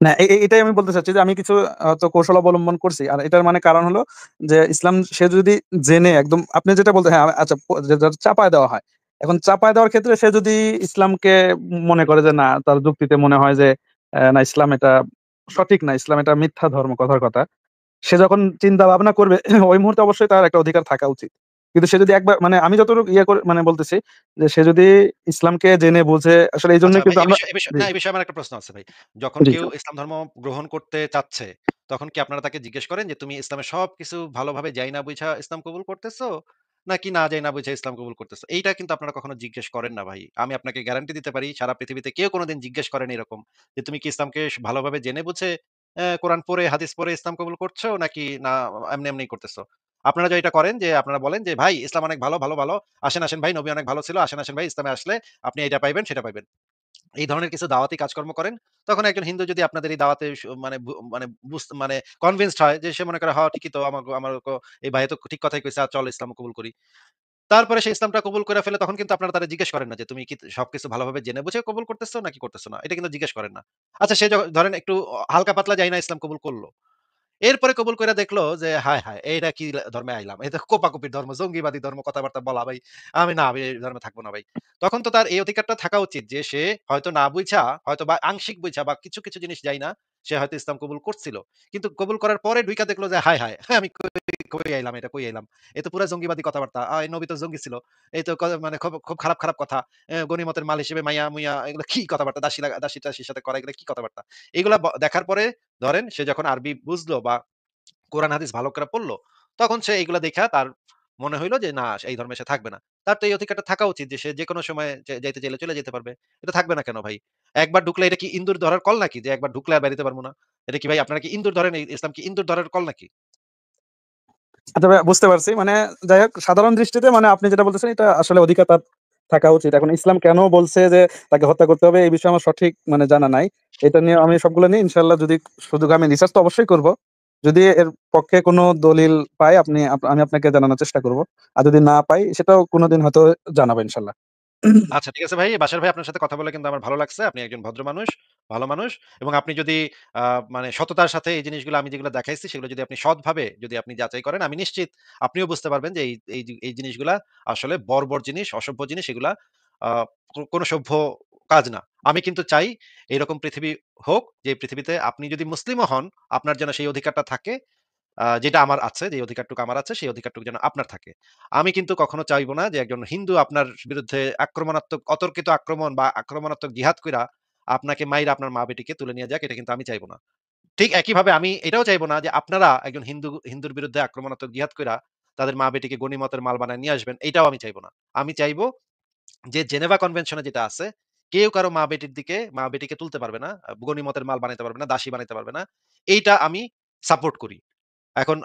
না এটাই আমি বলতে চাচ্ছি যে আমি কিছু তো কৌশল অবলম্বন করছি। আর এটার মানে কারণ হলো যে ইসলাম সে যদি জেনে একদম আপনি যেটা বলতে হ্যাঁ, আচ্ছা যেটা চাপায় দেওয়া হয়। এখন চাপায় দেওয়ার ক্ষেত্রে সে যদি ইসলামকে মনে করে যে না তার যুক্তিতে মনে হয় যে না ইসলাম এটা সঠিক না, ইসলাম এটা মিথ্যা ধর্ম কথার কথা। সে যখন চিন্তা ভাবনা করবে ওই মুহূর্তে অবশ্যই তার একটা অধিকার থাকা উচিত। কিন্তু সে যদি একবার মানে আমি যতটুকু ইয়ে করে মানে বলতেছি যে সে যদি ইসলামকে জেনে বুঝে আসলে আচ্ছা এইজন্যই ভাই কিন্তু আমরা জি, এই বিষয়ে আমার একটা প্রশ্ন আছে ভাই। যখন জি, কেউ ইসলাম ধর্ম গ্রহণ করতে চাচ্ছে, তখন কি আপনারা তাকে জিজ্ঞেস করেন যে, "তুমি ইসলামের সবকিছু ভালোভাবে যাই না বুইঝা ইসলাম কবুল করতেছো? নাকি না যাই না বুইঝা ইসলাম কবুল করতেছো?" এইটা কিন্তু আপনারা কখনো জিজ্ঞেস করেন না ভাই। আমি আপনাকে গ্যারান্টি দিতে পারি সারা পৃথিবীতে কেউ কোনদিন জিজ্ঞেস করেনি এরকম যে, "তুমি কি ইসলামকে ভালোভাবে জেনে বুঝে কোরআন পড়ে, হাদিস পড়ে ইসলাম কবুল করছো নাকি না এমনি করতেছো?" আপনারা যে এটা করেন যে আপনারা বলেন যে, "ভাই ইসলাম অনেক ভালো। আসেন ভাই নবী অনেক ভালো ছিল। আসেন ভাই ইসলামে আসলে আপনি এইটা পাইবেন, সেটা পাইবেন।" এই ধরনের কিছু দাওয়াতি কাজকর্ম করেন। তখন একজন হিন্দু যদি আপনাদের এই দাওয়াতে মানে মানে মানে কনভিন্সড হয় যে সে মনে করে, "হ্যাঁ, ঠিকই তো আমারও এই ভাই তো ঠিক কথাই কইছে। চল ইসলাম কবুল করি।" তারপরে সে ইসলামটা কবুল করে ফেলে তখন কিন্তু আপনারা তারে জিজ্ঞেস করেন না যে, "তুমি কি সবকিছু ভালোভাবে জেনে বুঝে কবুল করতেছো নাকি করতেছো না?" এটা কিন্তু জিজ্ঞেস করেন না। আচ্ছা সে ধরেন একটু হালকা পাতলা যাই না ইসলাম কবুল করল। এরপরে কবুল কইরা দেখলো যে হায়! এইটা কি ধর্মে আইলাম? এটা কোপাকুপির ধর্ম, জঙ্গিবাদী ধর্ম কথাবার্তা বলা ভাই। আমি এই ধর্মে থাকবো না ভাই। তখন তো তার এই অধিকারটা থাকা উচিত যে সে হয়তো না বুইঝা হয়তোবা আংশিক বুইঝা বা কিছু জিনিস জানি না, সে হয়তো ইসলাম কবুল করছিল। কিন্তু কবুল করার পরে ঢুইকা দেখলো যে হায়! আমি কই আইলাম এটা কই আইলাম? এ তো পুরা জঙ্গিবাদী কথাবার্তা। এই নবী তো জঙ্গি ছিল। এই তো মানে খুব খারাপ কথা। গনিমতের মাল হিসেবে মাইয়া-মুইয়া এগুলো কি কথাবার্তা? দাসী-টাসির সাথে করা এগুলো কি কথাবার্তা? এগুলা দেখার পরে ধরেন সে যখন আরবি বুঝলো বা কোরআন হাদিস ভালো করে পড়ল, তখন সে এইগুলা দেইখা তার মনে হইল যে না এই ধর্মে সে থাকবে না। তার তো এই অধিকারটা থাকা উচিত যে সে যেকোনো সময় যাইতে চাইলে চলে যেতে পারবে। এটা থাকবে না কেন ভাই? একবার ঢুকলে এটা কি ইন্দুর ধরার কল নাকি? যে একবার ঢুকলে আর বের হইতে পারব না। এটা কি ভাই আপনারা কি ইন্দুর ধরেন? ইসলাম কি ইন্দুর ধরার কল নাকি? আচ্ছা ভাইয়া বুঝতে পারছি। মানে যাই হোক সাধারণ দৃষ্টিতে মানে আপনি যেটা বলতেছেন এটা আসলে অধিকার তার থাকা উচিত। এখন ইসলাম কেন বলছে যে তাকে হত্যা করতে হবে এই বিষয়ে আমার সঠিক মানে জানা নাই। এটা নিয়ে আমি সবগুলো নিয়ে ইনশাআল্লাহ যদি সুযোগ আমি রিসার্চ তো অবশ্যই করব। যদি এর পক্ষে কোনো দলিল পাই আমি আপনাকে জানানোর চেষ্টা করব। আর যদি না পাই সেটাও কোনদিন হয়তো জানাবো ইনশাআল্লাহ। আচ্ছা ঠিক আছে ভাই। বাশার ভাই আপনার সাথে কথা বলে কিন্তু আমার ভালো লাগছে। আপনি একজন ভদ্র মানুষ, ভালো মানুষ এবং আপনি যদি আ মানে সততার সাথে এই জিনিসগুলো আমি যেগুলো দেখাইছি সেগুলো যদি আপনি সৎভাবে যদি আপনি যাচাই করেন, আমি নিশ্চিত আপনিও বুঝতে পারবেন যে এই জিনিসগুলা আসলে বর্বর জিনিস, অসভ্য জিনিস এগুলা আ কোন সভ্য কাজ না। আমি কিন্তু চাই এরকম পৃথিবী হোক, যে পৃথিবীতে আপনি যদি মুসলিমও হন, আপনার যেন সেই অধিকারটা থাকে যেটা আমার আছে, যে অধিকারটুকু আমার আছে সেই অধিকারটুকু যেন আপনার থাকে। আমি কিন্তু কখনো চাইবো না যে একজন হিন্দু আপনার বিরুদ্ধে আক্রমণাত্মক অতর্কিত আক্রমণ বা আক্রমণাত্মক জিহাদ কইরা আপনাকে মাইরা আপনার মা-বেটিকে তুলে নিয়ে যাক, এটা কিন্তু আমি চাইবো না। ঠিক একইভাবে আমি এটাও চাইবো না যে আপনারা একজন হিন্দুর বিরুদ্ধে আক্রমণাত্মক জিহাদ কইরা তাদের মা-বেটিকে গনিমতের মাল বানায় নিয়ে আসবেন, এইটাও আমি চাইবো না। আমি চাইবো যে জেনেভা কনভেনশন এ যেটা আছে, কেউ কারো মা-বেটিকে তুলতে পারবে না, গনিমতের মাল বানাইতে পারবে না, দাসী বানাইতে পারবে না। এইটা আমি সাপোর্ট করি। এখন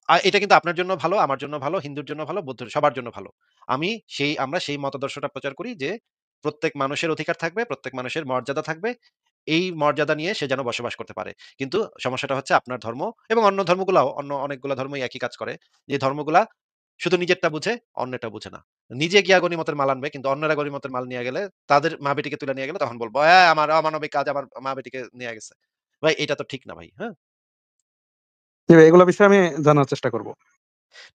এটা কিন্তু আপনার জন্য ভালো, আমার জন্য ভালো, হিন্দুর জন্য ভালো, বৌদ্ধের সবার জন্য ভালো। আমরা সেই মতাদর্শটা প্রচার করি যে প্রত্যেক মানুষের অধিকার থাকবে, প্রত্যেক মানুষের মর্যাদা থাকবে। এই মর্যাদা নিয়ে সে যেন বসবাস করতে পারে। কিন্তু সমস্যাটা হচ্ছে আপনার ধর্ম এবং অন্য ধর্মগুলাও অন্য অনেকগুলা ধর্মই একই কাজ করে। যে ধর্মগুলা শুধু নিজেরটা বুঝে, অন্যেরটা বুঝে না। নিজে গিয়া গনিমতের মাল আনবে কিন্তু অন্যরা গনিমতের মাল নিয়ে গেলে, তাদের মা-বেটিকে তুলে নিয়ে গেলে তখন বলব, আমার অমানবিক কাজ আমার মা-বেটিকে নিয়ে গেছে।" ভাই এটা তো ঠিক না ভাই, হ্যাঁ? জি ভাই, এগুলো বিষয়ে আমি জানার চেষ্টা করব।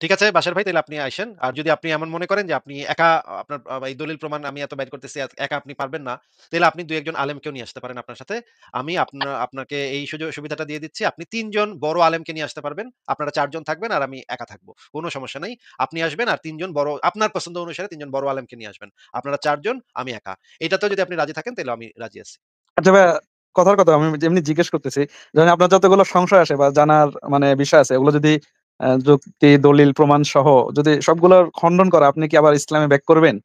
ঠিক আছে বাশার ভাই, তাইলে আপনি আইসেন। আর যদি আপনি এমন মনে করেন যে আপনি একা আপনার এই দলিল প্রমাণ আমি এত বাইর করতেছি, একা আপনি পারবেন না। তাইলে আপনি ২-১ জন আলেমকেও নিয়ে আসতে পারেন আপনার সাথে। আমি আপনাকে এই সুবিধাটা দিয়ে দিচ্ছি। আপনি ৩ জন বড় আলেমকে নিয়ে আসতে পারবেন। আপনারা ৪ জন থাকবেন আর আমি একা থাকবো। কোন সমস্যা নাই। আপনি আসবেন আর ৩ জন বড় আপনার পছন্দ অনুসারে ৩ জন বড় আলেমকে নিয়ে আসবেন। আপনারা ৪ জন, আমি একা। এটাতেও যদি আপনি রাজি থাকেন তাইলে আমি রাজি আছি। আচ্ছা ভাইয়া, কথার কথা আমি যেমনি জিজ্ঞেস করতেছি, ধরেন আপনার যতগুলো সংশয় আসে বা জানার মানে বিষয় আছে, ওগুলো যদি যুক্তি, দলিল, প্রমাণ সহ যদি সবগুলোর খণ্ডন করে, আপনি কি আবার ইসলামে ব্যাক করবেন?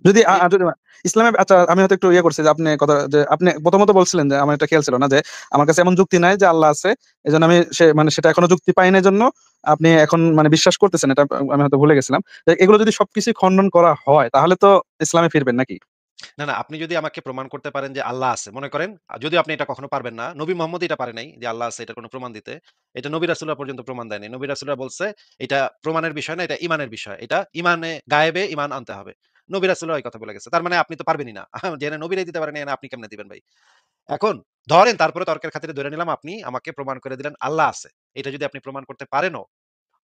যদি এই যদি ইসলামে, আচ্ছা আমি হয়তো একটু ইয়ে করছি যে আপনি কথা যে আপনি প্রথমত বলছিলেন যে আমার এটা খেয়াল ছিল না যে আমার কাছে এমন যুক্তি নাই যে আল্লাহ আছে। এজন্য আমি মানে সেটা এখনো যুক্তি পাই নাই, জন্য আপনি এখন মানে বিশ্বাস করতেছেন, এটা আমি হয়তো ভুলে গেছিলাম। এগুলো যদি সবকিছু খণ্ডন করা হয় তাহলে তো ইসলামে ফিরবেন নাকি? না, না, আপনি যদি আমাকে প্রমাণ করতে পারেন যে আল্লাহ আছে। মনে করেন যদিও আপনি এটা কখনো পারবেন না। নবী মুহাম্মদ এটা পারে নাই যে আল্লাহ আছে এটার কোনো প্রমাণ দিতে। এটা নবী রাসূলরা পর্যন্ত প্রমাণ দেয় নাই। নবী রাসূলরা বলছে এটা প্রমাণের বিষয় না, এটা ঈমানের বিষয়। এটা গায়েবে ঈমান আনতে হবে। নবী রাসূলরা এই কথা বলে গেছে। তার মানে আপনি তো পারবেনই না। জেনে নবীরাই দিতে পারেন নাই, আপনি কেমনে দিবেন ভাই? এখন ধরেন তারপরে তর্কের খাতিরে ধরে নিলাম আপনি আমাকে প্রমাণ করে দিলেন আল্লাহ আছে। এটা যদি আপনি প্রমাণ করতে পারেনও,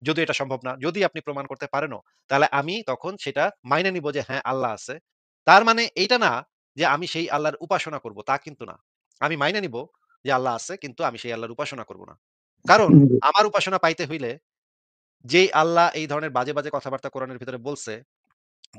যদিও এটা সম্ভব না। যদি আপনি প্রমাণ করতে পারেনও, তাহলে আমি তখন সেটা মাইনে নিব যে হ্যাঁ, আল্লাহ আছে। তার মানে এইটা না যে আমি সেই আল্লাহর উপাসনা করব, তা কিন্তু না। আমি মাইনে নিব যে আল্লাহ আছে কিন্তু আমি সেই আল্লাহর উপাসনা করব না। কারণ জি। আমার উপাসনা পাইতে হইলে যেই আল্লাহ এই ধরনের বাজে কথাবার্তা কোরআনের ভিতরে বলছে,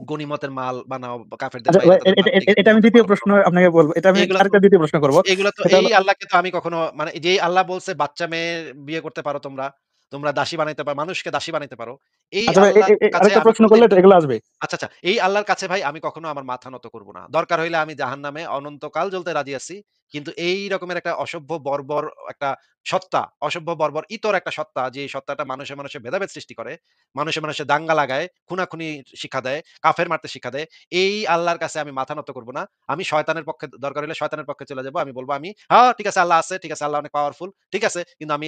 গনিমতের মাল বানাও, কাফেরদের আচ্ছা মাইরা ভাই, তাদের মা-বেটিকে এটা আমি গনিমতের ২য় মাল বানাও। প্রশ্ন আপনাকে বলব। এটা আমি এইগুলা তো আরেকটা ২য় প্রশ্ন করব। এগুলা তো সেটা এই হলো, আল্লাহকে তো আমি কখনো মানে যেই আল্লাহ বলছে বাচ্চা মেয়ে বিয়ে করতে পারো তোমরা, তোমরা দাসী বানাইতে পারো, মানুষকে দাসী বানাইতে পারো। এই আচ্ছা ভাই, আল্লাহর কাছে আরেকটা আমি প্রশ্ন কোনদিন করলে এগুলো আসবে। আচ্ছা, আচ্ছা। এই আল্লাহর কাছে ভাই আমি কখনো আমার মাথা নত করব না। দরকার হইলে আমি জাহান্নামে অনন্তকাল জ্বলতে রাজি আছি। কিন্তু এই রকমের একটা অসভ্য বর্বর একটা সত্তা, অসভ্য বর্বর ইতর একটা সত্তা, যে সত্তাটা মানুষে ভেদাভেদ সৃষ্টি করে, মানুষে দাঙ্গা লাগায়, খুনাখুনি শিক্ষা দেয়, কাফের মারতে শিক্ষা দেয়। এই আল্লাহর কাছে আমি মাথা নত করব না। আমি শয়তানের পক্ষে দরকার হইলে শয়তানের পক্ষে চলে যাবো। আমি বলব হ্যাঁ, ঠিক আছে আল্লাহ আছে, ঠিক আছে আল্লাহ অনেক পাওয়ারফুল। ঠিক আছে। কিন্তু আমি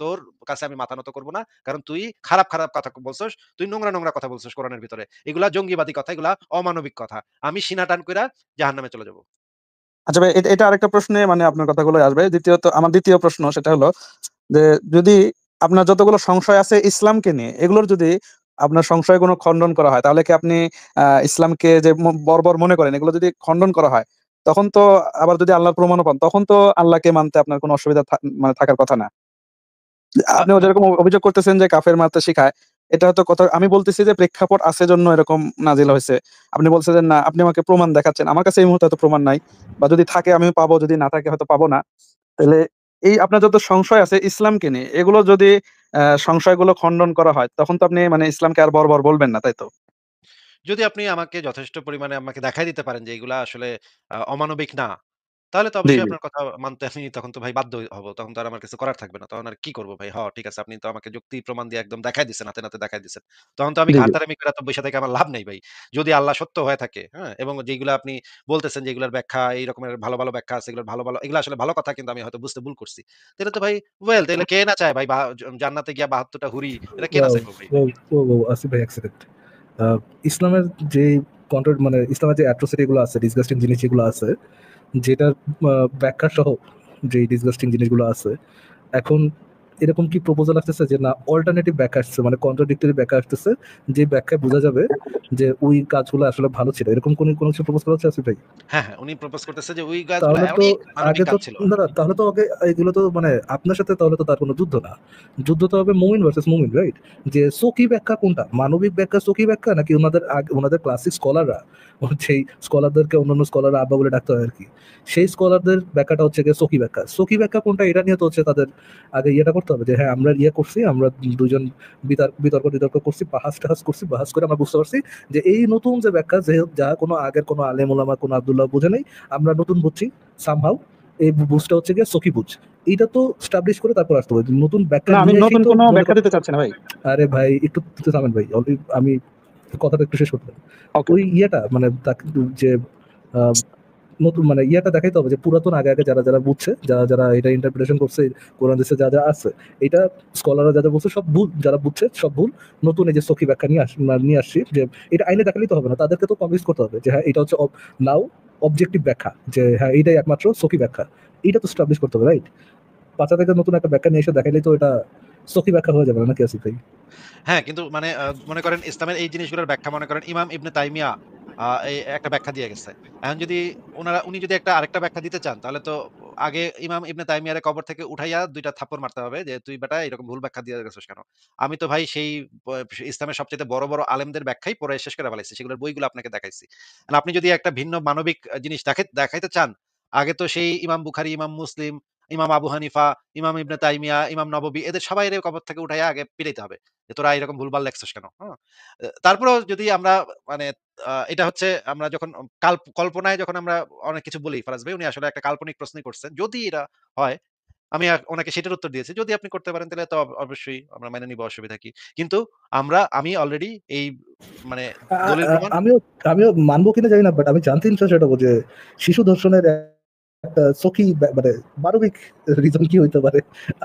তোর কাছে আমি মাথা নত করব না। কারণ তুই খারাপ কথা বলছস। তুই নোংরা কথা বলছিস কোরআনের ভিতরে। এগুলা জঙ্গিবাদী কথা, এগুলা অমানবিক কথা। আমি সিনা টান কইরা জাহান্নামে চলে যাব। আচ্ছা ভাই, এটা আরেকটা প্রশ্নে মানে আপনার কথাগুলোই আসবে। দ্বিতীয়ত আমার ২য় প্রশ্ন সেটা হলো যে যদি আপনার যতগুলো সংশয় আছে ইসলামকে নিয়ে, এগুলোর যদি আপনার সংশয়গুলো খণ্ডন করা হয়, তাহলে কি আপনি ইসলামকে যে বর্বর মনে করেন, এগুলো যদি খণ্ডন করা হয়, তখন তো আবার যদি আল্লাহর প্রমাণও পান, তখন তো আল্লাহকে মানতে আপনার কোনো অসুবিধা মানে থাকার কথা না। আ আপনিও যেরকম অভিযোগ করতেছেন যে কাফের মারতে শিখায়, এটা হয়তো কথা আমি বলতেছি যে প্রেক্ষাপট আছে জন্য এরকম নাজিল হইছে। আপনি বলছেন যে না, আপনি আমাকে প্রমাণ দেখাচ্ছেন। আমার কাছে এই মুহূর্তে হয়তো প্রমাণ নাই। বা যদি থাকে আমি পাবো, যদি না থাকে হয়তো পাবো না। তাইলে এই আপনার যত সংশয় আছে ইসলামকে নিয়ে, এগুলো যদি সংশয়গুলো খণ্ডন করা হয়, তখন তো আপনি মানে ইসলামকে আর বর্বর বলবেন না, তাই তো? যদি আপনি আমাকে যথেষ্ট পরিমাণে আমাকে দেখায় দিতে পারেন যে এগুলা আসলে অমানবিক না, তাহলে তো জি, অবশ্যই জি। আপনার কথা মানতে আমি তখন তো ভাই বাধ্য হব। তখন তো আর আমার কিছু করার থাকবে না। তখন আর কি করব ভাই? ঠিক আছে আপনি তো আমাকে যুক্তি প্রমাণ দিয়ে একদম দেখায় দিছেন, হাতে নাতে দেখায় দিছেন। তখন তো আমি জি, জি। ঘাড়তারামি কইরা তো বইসা থেকে আমার লাভ নাই ভাই। যদি আল্লাহ সত্য হয়ে থাকে, হ্যাঁ? এবং যেগুলা আপনি বলতেছেন যে এগুলার ব্যাখ্যা এই রকমের ভালো ব্যাখ্যা আছে, এগুলোর এগুলা আসলে ভালো কথা কিন্তু আমি হয়তো বুঝতে ভুল করছি। তাহলে তো ভাই তাহলে কে না চায় ভাই জান্নাতে গিয়া ৭২ টা হুরি, এটা কে না Wow, চাইবো ভাই? wow, wow, wow, আসিফ ভাই এক সেকেন্ড। ইসলামের যে মানে ইসলামের যে অ্যাট্রোসিটি গুলো আছে, ডিসগাস্টিং জিনিস যেগুলো আছে, যেটার ব্যাখ্যা সহ যে ডিসগাস্টিং জিনিসগুলো আছে, এখন এরকম কি প্রপোজাল আসতেছে যে না অল্টারনেটিভ ব্যাখ্যা আসছে, মানে কন্ট্রাডিক্টরি ব্যাখ্যা আসতেছে, যে ব্যাখ্যায় বোঝা যাবে যে ওই কাজগুলো আসলে ভালো ছিল, এরকম কোনো কিছু প্রপোজ করা হচ্ছে আসিফ ভাই? হ্যাঁ, হ্যাঁ, উনি প্রপোজ করতেছে যে ওই গাছগুলা তাহলে তো অনেক মানবিক আগে তো কাজ ছিল। না না, তাহলে তো আগে এগুলো তো মানে আপনার সাথে তাহলে তো তার কোনো যুদ্ধ না, যুদ্ধ তো হবে মুমিন ভার্সেস মুমিন, রাইট? যে সকি ব্যাখ্যা কোনটা, মানবিক ব্যাখ্যা সকি ব্যাখ্যা, নাকি ওনাদের ওনাদের ক্লাসিক স্কলাররা, সেই স্কলারদেরকে অন্যান্য স্কলাররা আব্বা বলে ডাকতে হয় আর কি, সেই স্কলারদের ব্যাখ্যাটা হচ্ছে গিয়ে সকি ব্যাখ্যা। সকি ব্যাখ্যা কোনটা এটা নিয়ে তো হচ্ছে তাদের আগে ইয়েটা করতে হবে যে হ্যাঁ আমরা ইয়ে করছি, আমরা দুজন বিতর্ক বিতর্ক করছি, বাহাস টাহাস করছি, বাহাস করে আমরা বুঝতে পারছি যে এই নতুন যে ব্যাখ্যা, যে যা কোনো আগের কোনো আলেম ওলামা কোনো আব্দুল্লাহ বুঝে নেই, আমরা নতুন বুঝছি সামহাউ, এই বুঝটা হচ্ছে গিয়ে সকি বুঝ। এইটা তো স্টাবলিশ করে তারপর আসতে হবে, নতুন ব্যাখ্যা না, আমি নিয়ে এসেই নতুন তো কোনো মনে ব্যাখ্যা দিতে চাচ্ছি না ভাই। আরে ভাই একটু একটু থামেন ভাই, আমি কথাটা একটু শেষ করতে হবে। ওকে। ওই ইয়েটা মানে যে আহ, নতুন মানে ইয়েটা দেখাইতে হবে যে পুরাতন আগে আগে যারা যারা বুঝছে, যারা যারা এটা ইন্টারপ্রিটেশন করছে, কোরআন দেশে যা যা আছে, এটা স্কলাররা যা যা বলছে সব ভুল, যারা বুঝছে সব ভুল। নতুন এই যে সখী ব্যাখ্যা নিয়ে আসছি, যে এটা আইনে দেখালেই তো হবে না, তাদেরকে তো কনভিন্স করতে হবে যে হ্যাঁ এটা হচ্ছে নাও অবজেক্টিভ ব্যাখ্যা, যে হ্যাঁ এইটাই একমাত্র সখী ব্যাখ্যা, এটা তো স্টাবলিশ করতে হবে, রাইট? বাচ্চা থেকে নতুন একটা ব্যাখ্যা নিয়ে এসে দেখাইলেই তো এটা সখী ব্যাখ্যা হয়ে যাবে না, নাকি আসিফ ভাই? হ্যাঁ, কিন্তু মানে মনে করেন ইসলামের এই জিনিসগুলোর ব্যাখ্যা মনে করেন ইমাম ইবনে তাইমিয়া এই একটা ব্যাখ্যা দিয়ে গেছে। এখন যদি উনি যদি আরেকটা ব্যাখ্যা দিতে চান, তাহলে তো আগে ইমাম ইবনে তাইমিয়ারে কবর থেকে উঠাইয়া ২ টা থাপ্পড় মারতে হবে যে, "তুই বেটা এরকম ভুল ব্যাখ্যা দিয়ে গেছিস কেন?" আমি তো ভাই সেই ব ইসলামের সবচাইতে বড়, বড় আলেমদের ব্যাখ্যাই পড়ে শেষ করে ফেলাইছি। সেগুলোর বইগুলো আপনাকে দেখাইছি। আর আপনি যদি একটা ভিন্ন মানবিক জিনিস দেখাইতে চান, আগে তো সেই ইমাম বুখারী, ইমাম মুসলিম, ইমাম আবু হানিফা, ইমাম ইবনে তাইমিয়া, ইমাম নববী এদের সবাইরে কবর থেকে উঠাইয়া আগে পিটাইতে হবে। যে তোরা এরকম ভুলভাল লেখছস কেন? হ্যাঁ? তারপরেও যদি আমরা মানে এটা হচ্ছে আমরা যখন কল্পনায় যখন আমরা অনেক কিছু বলি, ফারাজ ভাই উনি আসলে একটা কাল্পনিক প্রশ্নই করছেন। যদি এটা হয়, আমি ওনাকে সেটার উত্তর দিয়েছি। যদি আপনি করতে পারেন তাহলে তো অবশ্যই আমরা মেনে নিব, অসুবিধা কি? কিন্তু আমি অলরেডি এই মানে দলিল প্রমাণ আমিও আমিও মানবো কিনা জানি না, বাট আমি জানতে ইন্টারেস্টেড হবো যে শিশু ধর্ষণের একটা সখী মানে মানবিক রিজন কি হইতে পারে।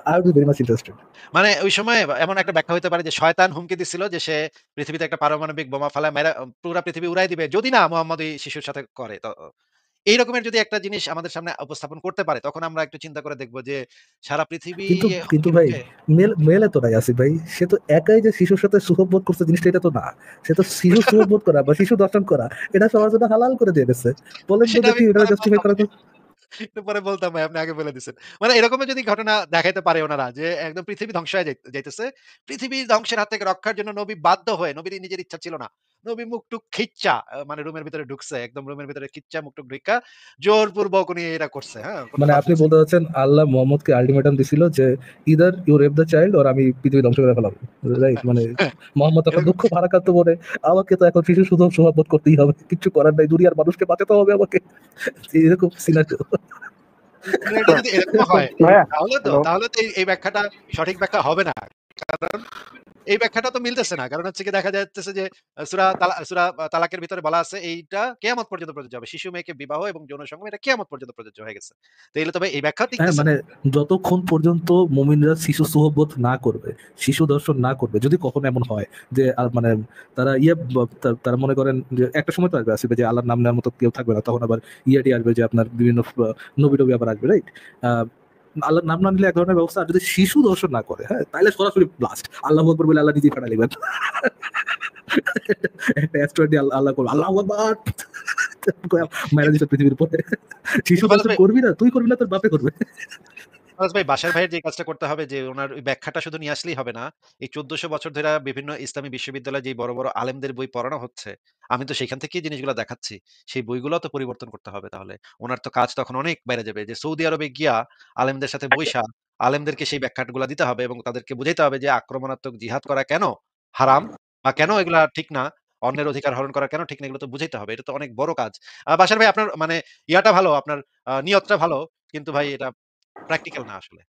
I would be very much interested. মানে ওই সময় এমন একটা ব্যাখ্যা হইতে পারে যে শয়তান হুমকি দিছিল যে সে পৃথিবীতে একটা পারমাণবিক বোমা ফালায় মেরে পুরা পৃথিবী উড়াই দিবে। যদি না মুহাম্মদ ওই শিশুর সাথে করে। এই রকমের যদি একটা জিনিস আমাদের সামনে উপস্থাপন করতে পারে, তখন আমরা একটু চিন্তা করে দেখব যে সারা পৃথিবী কিন্তু কিন্তু হুমকির ভাই মুখে। মেলে তো নাই আসিফ ভাই, সে তো একাই যে শিশুর সাথে সুখবোধ করছে জিনিসটা এটা তো না, সে তো শিশু সুখবোধ করা বা শিশু দর্শন করা এটা সবার জন্য হালাল করে দিয়ে গেছে। বলেন তো সেটা আমি দেখি একটু এটা পরে জাস্টিফাই বলতাম করা ভাই। তো। একটু পরে বলতাম ভাই, আপনি আগে বলে দিছেন। মানে এরকমের যদি ঘটনা দেখাইতে পারে ওনারা যে একদম পৃথিবী ধ্বংস হয়ে যাইতেছে। পৃথিবী ধ্বংসের হাত থেকে রক্ষার জন্য নবী বাধ্য হয়ে, নবীর নিজের ইচ্ছা ছিল না। নবী মুখ-টুক খিচ্চা মানে রুমের ভিতরে ঢুকছে। একদম রুমের ভিতরে খিচ্চা মুখ-টুক ঢুইকা জোরপূর্বক উনি এটা করছে। হ্যাঁ? করতে মানে আপনি পারতেছে। বলতে চাচ্ছেন আল্লাহ মোহাম্মদকে আলটিমেটাম দিছিল যে either you rape the child or আমি পৃথিবী ধ্বংস করে ফেলাবো, রাইট? মানে মোহাম্মদ তখন এরকম দুঃখ ভারাক্রান্ত বলে আমাকে তো এখন শিশু সুযোগ সমাবোধ করতেই হবে, কিছু করার নাই, দুনিয়ার মানুষকে বাঁচাতে হবে আমাকে, এরকম সিনারিও। মানে এটা যদি এরকম হয়, ভাইয়া, হ্যালো। তাহলে তো এই ব্যাখ্যাটা সঠিক ব্যাখ্যা হবে না। কারণ এই ব্যাখ্যাটা তো মিলতেছে না। কারণ হচ্ছে গিয়ে দেখা যাচ্ছে যে সূরা তালাকের ভিতরে বলা আছে এইটা কিয়ামত পর্যন্ত প্রযোজ্য হবে। শিশু মেয়েকে বিবাহ এবং যৌন সঙ্গম এটা কিয়ামত পর্যন্ত প্রযোজ্য হয়ে গেছে। তাইলে তো ভাই এই ব্যাখ্যাও হ্যাঁ টিকতেছে মানে না। যতক্ষণ পর্যন্ত মুমিনরা শিশু সুহবত না করবে, শিশু দর্শন না করবে, যদি কখনো এমন হয় যে মানে তারা তারা মনে করেন যে একটা সময় তো আসবে আসবে যে আল্লাহর নাম নেওয়ার মতো কেউ থাকবে না, তখন আবার ইয়াটি আসবে যে আপনার বিভিন্ন নবী টবি আবার আসবে, রাইট? আল্লাহর নাম না নিলে এক ধরনের ব্যবস্থা, আর যদি শিশু দর্শন না করে, হ্যাঁ, তাহলে সরাসরি ব্লাস্ট, আল্লাহ আকবার বলে আল্লাহ নিজেই ফাটা দিবেন। একটা অ্যাস্ট্রয়েড দিয়ে আল্লাহ করবো আল্লাহ আকবার মারা দিচ্ছে পৃথিবীর উপরে। শিশু কিন্তু ফারাজ দর্শন ভাই করবি না, তুই করবি না, তোর বাপে করবে। বাশার ভাইয়ের যে কাজটা করতে হবে যে উনার ওই ব্যাখ্যাটা শুধু নিয়ে আসলেই হবে না। এই ১৪০০ বছর ধইরা বিভিন্ন ইসলামী বিশ্ববিদ্যালয়ে যেই বড়, বড় আলেমদের বই পড়ানো হচ্ছে, আমি তো সেখান থেকেই জিনিসগুলা দেখাচ্ছি। সেই বইগুলাও তো পরিবর্তন করতে হবে তাহলে। উনার তো কাজ তখন অনেক বাইরে যাবে। যে সৌদি আরবে গিয়া আলেমদের সাথে বইসা আলেমদেরকে সেই ব্যাখ্যাগুলা দিতে হবে এবং তাদেরকে বুঝাইতে হবে যে আক্রমণাত্মক জিহাদ করা কেন হারাম বা কেন এগুলা ঠিক না। অন্যের অধিকার হরণ করা কেন ঠিক না, এগুলো তো বুঝাইতে হবে। এটা তো অনেক বড় কাজ। বাশার ভাই আপনার মানে ইয়াটা ভালো, আপনার নিয়তটা ভালো। কিন্তু ভাই এটা প্র্যাকটিক্যাল না আসলে।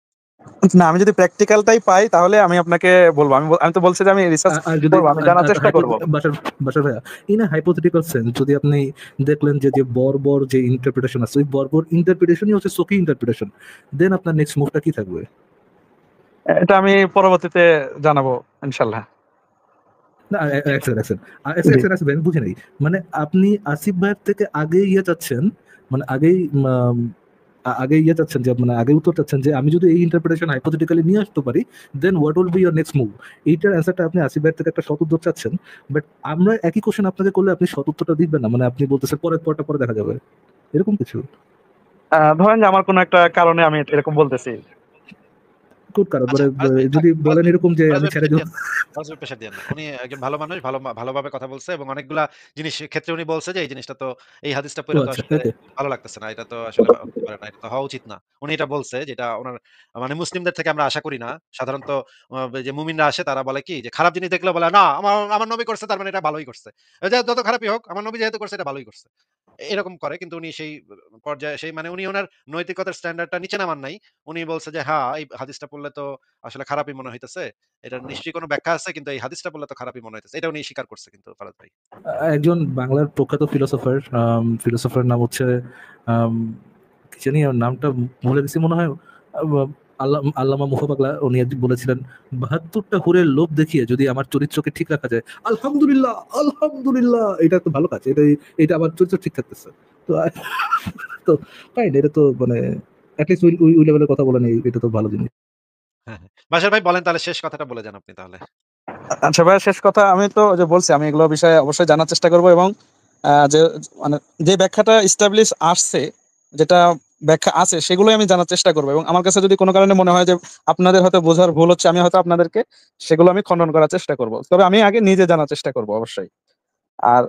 না, আমি যদি প্র্যাকটিক্যালটাই পাই তাহলে আমি আপনাকে বলব। আমি তো বলছি যে আমি রিসার্চ আর যদি করব, আমি জানার চেষ্টা করব। বাসার বাসার ভাইয়া, ইন হাইপোথেটিক্যাল সেন্স যদি আপনি দেখলেন যে যে বর্বর যে ইন্টারপ্রিটেশন আছে, ওই বর্বর ইন্টারপ্রিটেশনই হচ্ছে সকি ইন্টারপ্রিটেশন, দেন আপনার নেক্সট মুভটা কি থাকবে? এটা আমি পরবর্তীতে জানাবো ইনশাআল্লাহ। না, ঠিক এক না? সেকেন্ড, এক সেকেন্ড। জি। আমি বুঝি নাই। মানে আপনি আসিফ ভাইয়ের থেকে আগে ইয়ে চাচ্ছেন, মানে আগেই আগে ইয়ে চাচ্ছেন যে মানে আগে উত্তর চাচ্ছেন যে আমি যদি এই ইন্টারপ্রিটেশন হাইপোথেটিক্যালি নিয়ে আসতে পারি, then what will be your next move? এইটার অ্যান্সারটা আপনি আসিফ ভাইয়ের থেকে একটা সৎ উত্তর চাচ্ছেন। বাট আমরা একই কোশ্চেন আপনাকে করলে আপনি সৎ উত্তরটা দিবেন না। মানে আপনি বলতেছেন পরের পরটা পরে দেখা যাবে। এরকম কিছু? ধরেন যে আমার কোনো একটা কারণে আমি এরকম বলতেছি। কোন কারণ? আচ্ছা, মানে ফারাজ ভাই থাক, যদি বলেন এরকম যে ফারাজ আমি ভাই ছেড়ে প্রেশার দিব। দিয়েন না। ফারাজ ভাই প্রেশার দিয়েন না। উনি একজন ভালো মানুষ, ভালোভাবে কথা বলছে এবং অনেকগুলা জিনিস ক্ষেত্রে উনি বলছে যে এই জিনিসটা তো এই হাদিসটা ও পইড়া তো আচ্ছা, আসলে ওকে। ভালো লাগতেছে না। এটা তো আসলে হতে পারে না। এটা তো হওয়া উচিত না। উনি এটা বলছে যেটা উনার মানে মুসলিমদের থেকে আমরা আশা করি না। সাধারণত যে মুমিনরা আসে তারা বলে কি যে খারাপ জিনিস দেখলে বলে, "না আমার নবী করছে তার মানে এটা ভালোই করছে।" এই যে যত খারাপই হোক আমার নবী যেহেতু করছে এটা ভালোই করছে। এরকম করে কিন্তু উনি সেই পর্যায়ে সেই মানে উনি উনার নৈতিকতার স্ট্যান্ডার্ডটা নিচে নামান নাই। উনি বলছে যে, "হ্যাঁ, এই হাদিসটা পড়লে তো আসলে খারাপই মনে হইতেছে। এটার নিশ্চয়ই কোনো ব্যাখ্যা আছে কিন্তু এই হাদিসটা পড়লে তো খারাপই মনে হইতেছে।" এটা উনি স্বীকার করছে কিন্তু ফারাজ ভাই। একজন বাংলার প্রখ্যাত ফিলোসফার নাম হচ্ছে আম, কি জানি ওর নামটা ভুলে গেছি মনে হয়। আল্লামা মুফাপাকলা উনি একদিন বলেছিলেন, ৭২টা হুরের লোভ দেখিয়ে যদি আমার চরিত্রকে ঠিক রাখা যায়, আলহামদুলিল্লাহ, আলহামদুলিল্লাহ, এটা তো ভালো কাজ। এটা আমার চরিত্র ঠিক থাকতেছে। তো তো ফাইন, এটা তো মানে অ্যাটলিস্ট ওই ওই লেভেলের কথা বলেন, এটা তো ভালো জিনিস। হ্যাঁ, হ্যাঁ। বাশার ভাই বলেন তাহলে শেষ কথাটা বলে যান আপনি তাহলে। আচ্ছা ভাইয়া, শেষ কথা আমি তো যে বলছি আমি এগুলো বিষয়ে অবশ্যই জানার চেষ্টা করব এবং যে মানে যে ব্যাখ্যাটা এস্টাবলিশ আসছে, যেটা ব্যাখ্যা আছে সেগুলোই আমি জানার চেষ্টা করব এবং আমার কাছে যদি কোনো কারণে মনে হয় যে আপনাদের হয়তো বোঝার ভুল হচ্ছে, আমি হয়তো আপনাদেরকে সেগুলো আমি খণ্ডন করার চেষ্টা করব। তবে আমি আগে নিজে জানার চেষ্টা করব অবশ্যই। আর